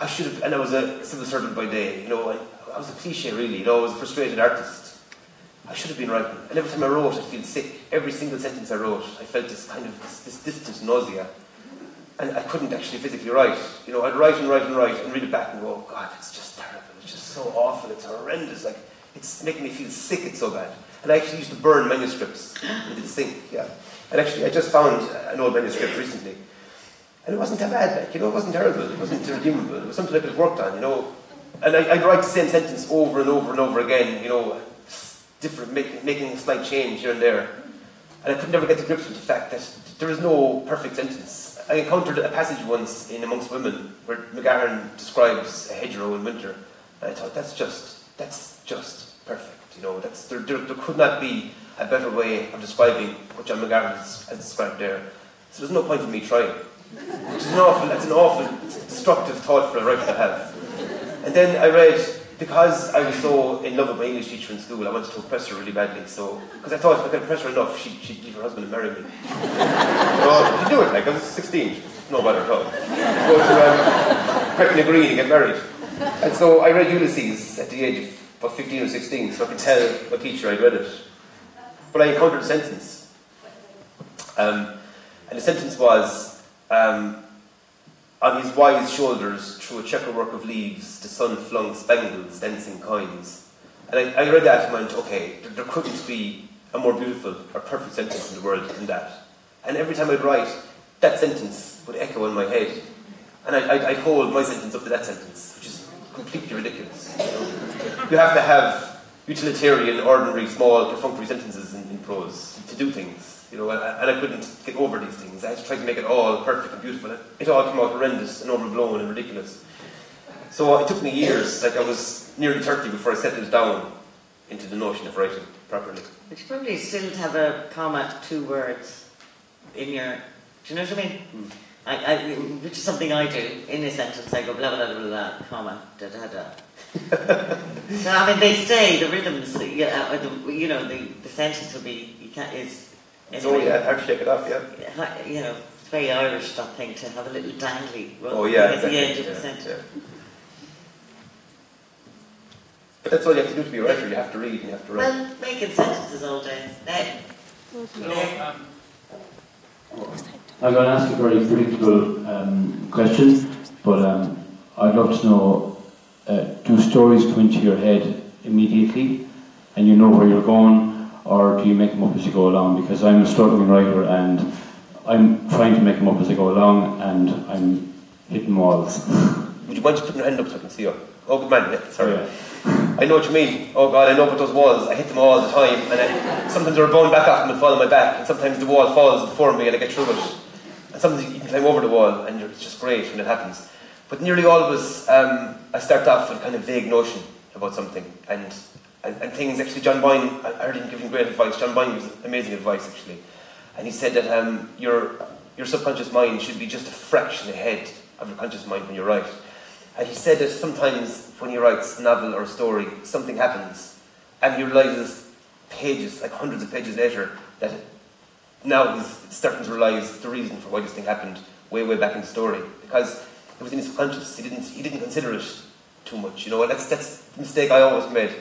I should have, and I was a civil servant by day, you know, and I was a cliche really, you know, I was a frustrated artist. I should have been writing. And every time I wrote, I'd feel sick. Every single sentence I wrote, I felt this kind of, this distant nausea. And I couldn't actually physically write. You know, I'd write and read it back and go, oh God, it's just terrible. It's just so awful. It's horrendous. Like, it's making me feel sick. It's so bad. And I actually used to burn manuscripts into the sink. Yeah. And actually, I just found an old manuscript recently. And it wasn't that bad. Like, you know, it wasn't terrible. It wasn't irredeemable. It was something I could have worked on, you know. And I'd write the same sentence over and over and over again, you know, different, making a slight change here and there. And I could never get to grips with the fact that there is no perfect sentence. I encountered a passage once in Amongst Women where McGahern describes a hedgerow in winter, and I thought that's just perfect. You know, there could not be a better way of describing what John McGahern has described there. So there's no point in me trying, which is an awful destructive thought for a writer to have. And then I read, because I was so in love with my English teacher in school, I wanted to impress her really badly. So, because I thought if I could impress her enough, she'd leave her husband and marry me. So, she'd do it, like, I was 16, no matter at all. Go to Gretna Green and get married. And so I read Ulysses at the age of about 15 or 16, so I could tell my teacher I'd read it. But I encountered a sentence. And the sentence was, on his wise shoulders, through a checkerwork of leaves, the sun flung spangles, dancing coins. And I read that and went, okay, there couldn't be a more beautiful or perfect sentence in the world than that. And every time I'd write, that sentence would echo in my head. And I'd hold my sentence up to that sentence, which is completely ridiculous. You know? You have to have utilitarian, ordinary, small, perfunctory sentences in prose to do things. You know, and I couldn't get over these things. I had to try to make it all perfect and beautiful. It all came out horrendous and overblown and ridiculous. So it took me years, like I was nearly 30 before I settled down into the notion of writing properly. But you probably still have a comma, 2 words in your, do you know what I mean? Which is something I do. In a sentence I go blah blah blah blah, comma, da da da. So I mean they stay, the rhythms, you know, the sentence will be, anyway, so yeah, hard to shake it off, yeah. You know, it's very Irish, that thing, to have a little dangly at the end of the sentence. Yeah. But that's all you have to do to be a writer, you have to read and you have to write. Well, making sentences all day. I'm going to ask a very predictable question, but I'd love to know, do stories come into your head immediately and you know where you're going, or do you make them up as you go along? Because I'm a struggling writer and I'm trying to make them up as I go along, and I'm hitting walls. Would you mind just putting your hand up so I can see you? Oh, good man, yeah, sorry. Yeah. I know what you mean. Oh God, I know about those walls. I hit them all the time, and sometimes they're bounced back off them and fall on my back, and sometimes the wall falls before me and I get through it. And sometimes you can climb over the wall, and it's just great when it happens. But nearly always, I start off with a kind of vague notion about something, and things. Actually, John Boyne, I heard him giving great advice. John Boyne gives amazing advice, actually, and he said that your subconscious mind should be just a fraction ahead of your conscious mind when you write. And he said that sometimes when he writes a novel or a story, something happens, and he realises pages, like hundreds of pages later, that now he's starting to realise the reason for why this thing happened way back in the story, because it was in his subconscious. He didn't consider it too much, you know. And that's the mistake I always made.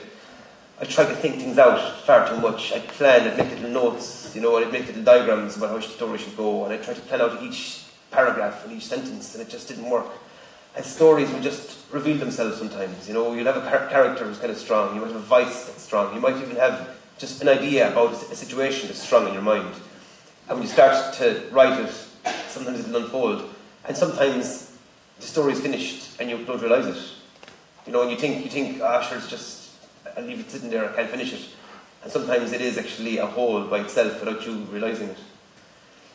I tried to think things out far too much. I'd plan, I'd make little notes, you know, I'd make little diagrams about how the story should go, and I'd try to plan out each paragraph and each sentence, and it just didn't work. And stories will just reveal themselves sometimes, you know. You'll have a character who's kind of strong, you might have a voice that's strong, you might even have just an idea about a situation that's strong in your mind. And when you start to write it, sometimes it'll unfold, and sometimes the story's finished and you don't realise it. You know, and you think, sure, it's just, I'll leave it sitting there, I can't finish it. And sometimes it is actually a whole by itself without you realising it.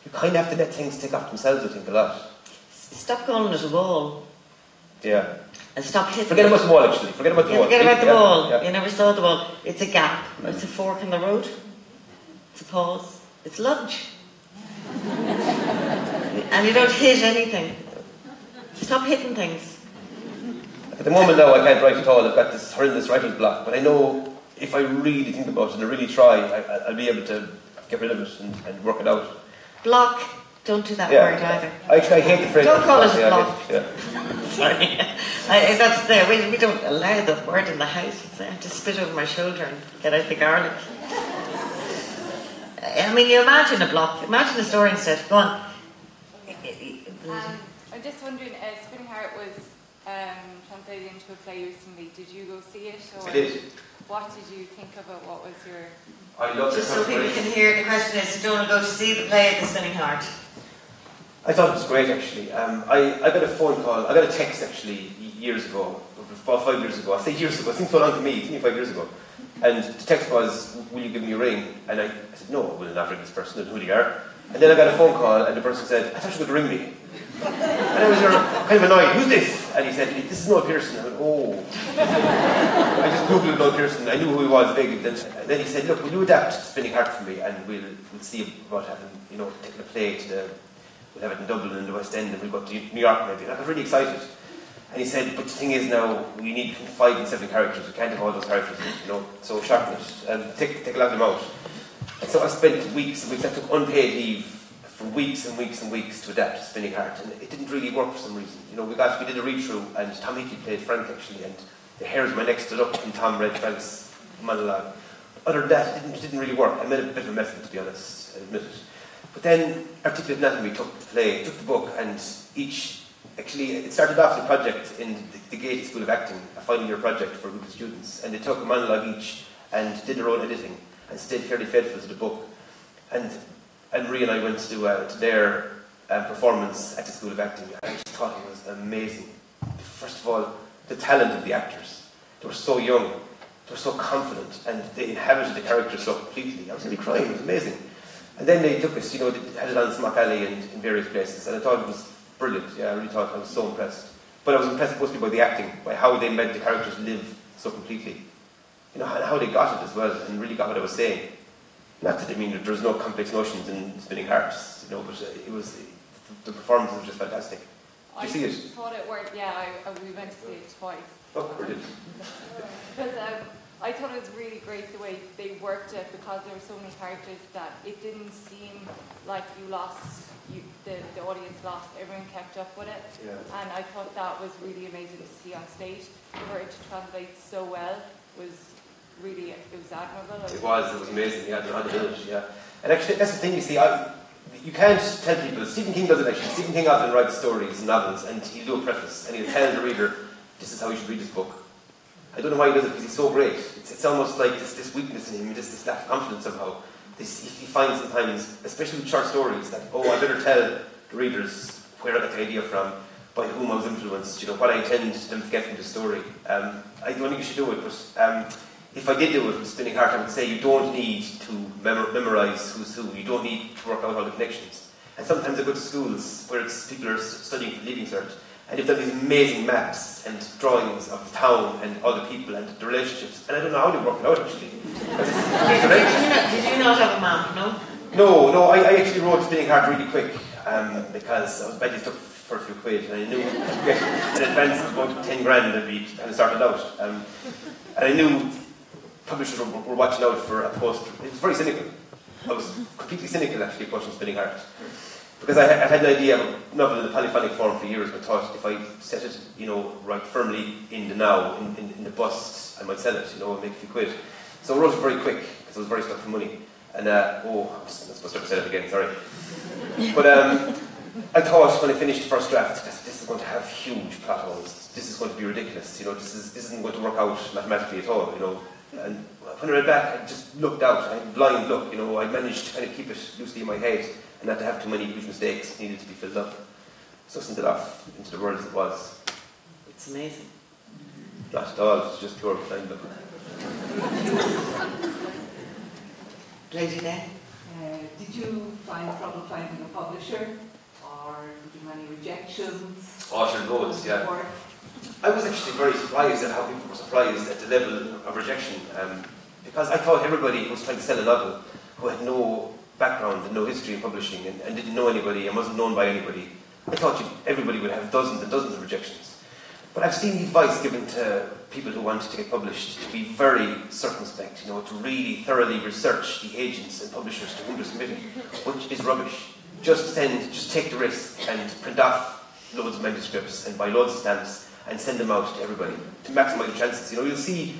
You kind of have to let things take off themselves, I think, a lot. Stop calling it a wall. Yeah. And stop hitting Forget about the wall, actually. Forget about the wall. Forget about the wall. Yeah. You never saw the wall. It's a gap. It's a fork in the road. It's a pause. It's lunch. And you don't hit anything. Stop hitting things. At the moment now, I can't write at all. I've got this horrendous writer's block. But I know if I really think about it and I really try, I'll be able to get rid of it and work it out. Block. Don't do that word either. Actually, I hate the phrase. Don't call it a block. Sorry. That's there. We don't allow that word in the house. I have to spit over my shoulder and get out the garlic. I mean, you imagine a block. Imagine a story instead. Go on. I'm just wondering, Spinning Heart was translated into a play recently. Did you go see it? Or I did. What did you think of it? What was your... I loved just so people can hear, the question is, do you want to go to see the play at the Spinning Heart? I thought it was great, actually. I got a phone call, I got a text, actually, years ago, about 5 years ago. I say years ago, it seems so long to me, it's only 5 years ago. And the text was, will you give me a ring? And I said, no, I will not ring this person, I don't know who they are. And then I got a phone call, and the person said, I thought you were going to ring me. And I was kind of annoyed, who's this? And he said, this is Noel Pearson. I went, oh. I just googled Noel Pearson, I knew who he was vaguely. And then he said, look, will you adapt Spinning Heart for me? And we'll see about having, you know, taking a play to we'll have it in Dublin and the West End, and we'll go to New York maybe. And I was really excited. And he said, but the thing is now, we need 5 and 7 characters, we can't have all those characters, you know, so shorten it, and take a lot of them out. And so I spent weeks and weeks, I took unpaid leave for weeks and weeks and weeks to adapt Spinning Heart, and it didn't really work for some reason. You know, we did a read-through, and Tom Hickey played Frank, actually, and the hairs of my neck stood up when Tom read Frank's monologue. Other than that, it didn't really work. I made a bit of a mess of it, to be honest, I admit it. But then Articulate Anatomy took the play, took the book, and actually, it started off as a project in the Gaiety School of Acting, a final year project for a group of students, and they took a monologue each and did their own editing and stayed fairly faithful to the book. And Marie and I went to their performance at the School of Acting. I just thought it was amazing. First of all, the talent of the actors. They were so young, they were so confident, and they inhabited the characters so completely. I was really crying, it was amazing. And then they took us, you know, they had it on Smock Alley and in various places, and I thought it was brilliant. Yeah, I really thought, I was so impressed. But I was impressed mostly by the acting, by how they made the characters live so completely. You know, how they got it as well, and really got what I was saying. Not that I mean that there's no complex notions in Spinning Hearts, you know, but the performances were just fantastic. Did you see it? I thought it worked, yeah, we went to see it twice. Oh, brilliant. Because I thought it was really great the way they worked it, because there were so many characters that it didn't seem like the audience lost, everyone kept up with it. Yeah. And I thought that was really amazing to see on stage. For it to translate so well was really, it was admirable. It was amazing, yeah, they're on the village, yeah. And actually, that's the thing, you see, you can't tell people, Stephen King does it actually, Stephen King often writes stories and novels, and he'll do a preface, and he'll tell the reader, this is how you should read this book. I don't know why he does it, because he's so great. It's almost like this weakness in him, this lack of confidence somehow. you find sometimes, especially with short stories, that, oh, I better tell the readers where I got the idea from, by whom I was influenced, what I intend them to get from the story. I don't think you should do it, but if I did do it with Spinning Heart, I would say you don't need to memorise who's who. You don't need to work out all the connections. And sometimes I go to schools where people are studying for Leaving Cert, and they've done these amazing maps and drawings of the town and all the people and the relationships, and I don't know how they work it out, actually. Did you not have a map, no? No, I actually wrote Spinning Heart really quick, because I was badly stuck for a few quid, and I knew to get an advance of about 10 grand and we kind of started out. And I knew publishers were watching out for a post. It was very cynical. I was completely cynical, actually, approaching Spinning Heart. Because I had an idea of a novel in the polyphonic form for years, but thought if I set it, right firmly in the now, in the bust, I might sell it, and make a few quid. So I wrote it very quick, because I was very stuck for money. And, I'm supposed to say that again, sorry. But I thought when I finished the first draft, this is going to have huge plot holes. This is going to be ridiculous. This isn't going to work out mathematically at all. And when I read back, I just looked out. I had a blind look. I managed to kind of keep it loosely in my head and not to have too many huge mistakes that needed to be filled up. So I sent it off into the world as it was. It's amazing. Not at all. It's just pure blind look. Lady Day? Did you find trouble finding a publisher? Or did you have any rejections? Oh, sure, loads, yeah. I was actually very surprised at how people were surprised at the level of rejection, because I thought everybody who was trying to sell a novel, who had no background and no history in publishing and didn't know anybody and wasn't known by anybody, I thought everybody would have dozens and dozens of rejections. But I've seen the advice given to people who want to get published to be very circumspect, to really thoroughly research the agents and publishers to whom they're submitting, which is rubbish. Just take the risk and print off loads of manuscripts and buy loads of stamps and send them out to everybody to maximise your chances. You'll see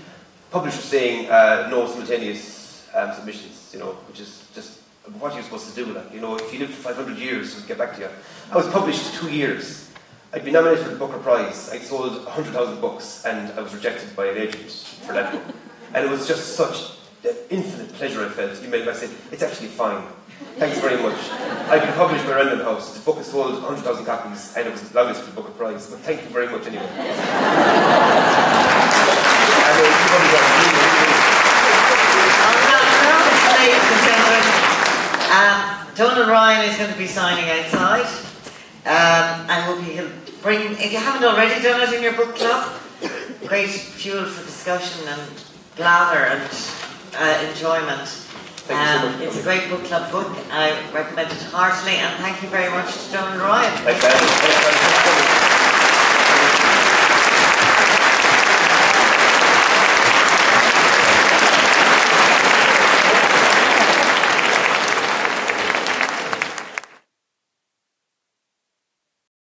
publishers saying no simultaneous submissions, which is just what you're supposed to do. If you lived for 500 years, we'll get back to you. I was published 2 years. I'd been nominated for the Booker Prize. I'd sold 100,000 books, and I was rejected by an agent for that book. And it was just such infinite pleasure I felt. You made me say, it's actually fine. Thanks very much. I've been published by Random House. The book has sold 100,000 copies, and it was longest for the Booker Prize. But thank you very much anyway. Ladies and gentlemen, Donal Ryan is going to be signing outside. I hope he'll bring, if you haven't already done it in your book club, great fuel for discussion and blather and enjoyment. It's a great book club book. I recommend it heartily, and thank you very much to Donal Ryan.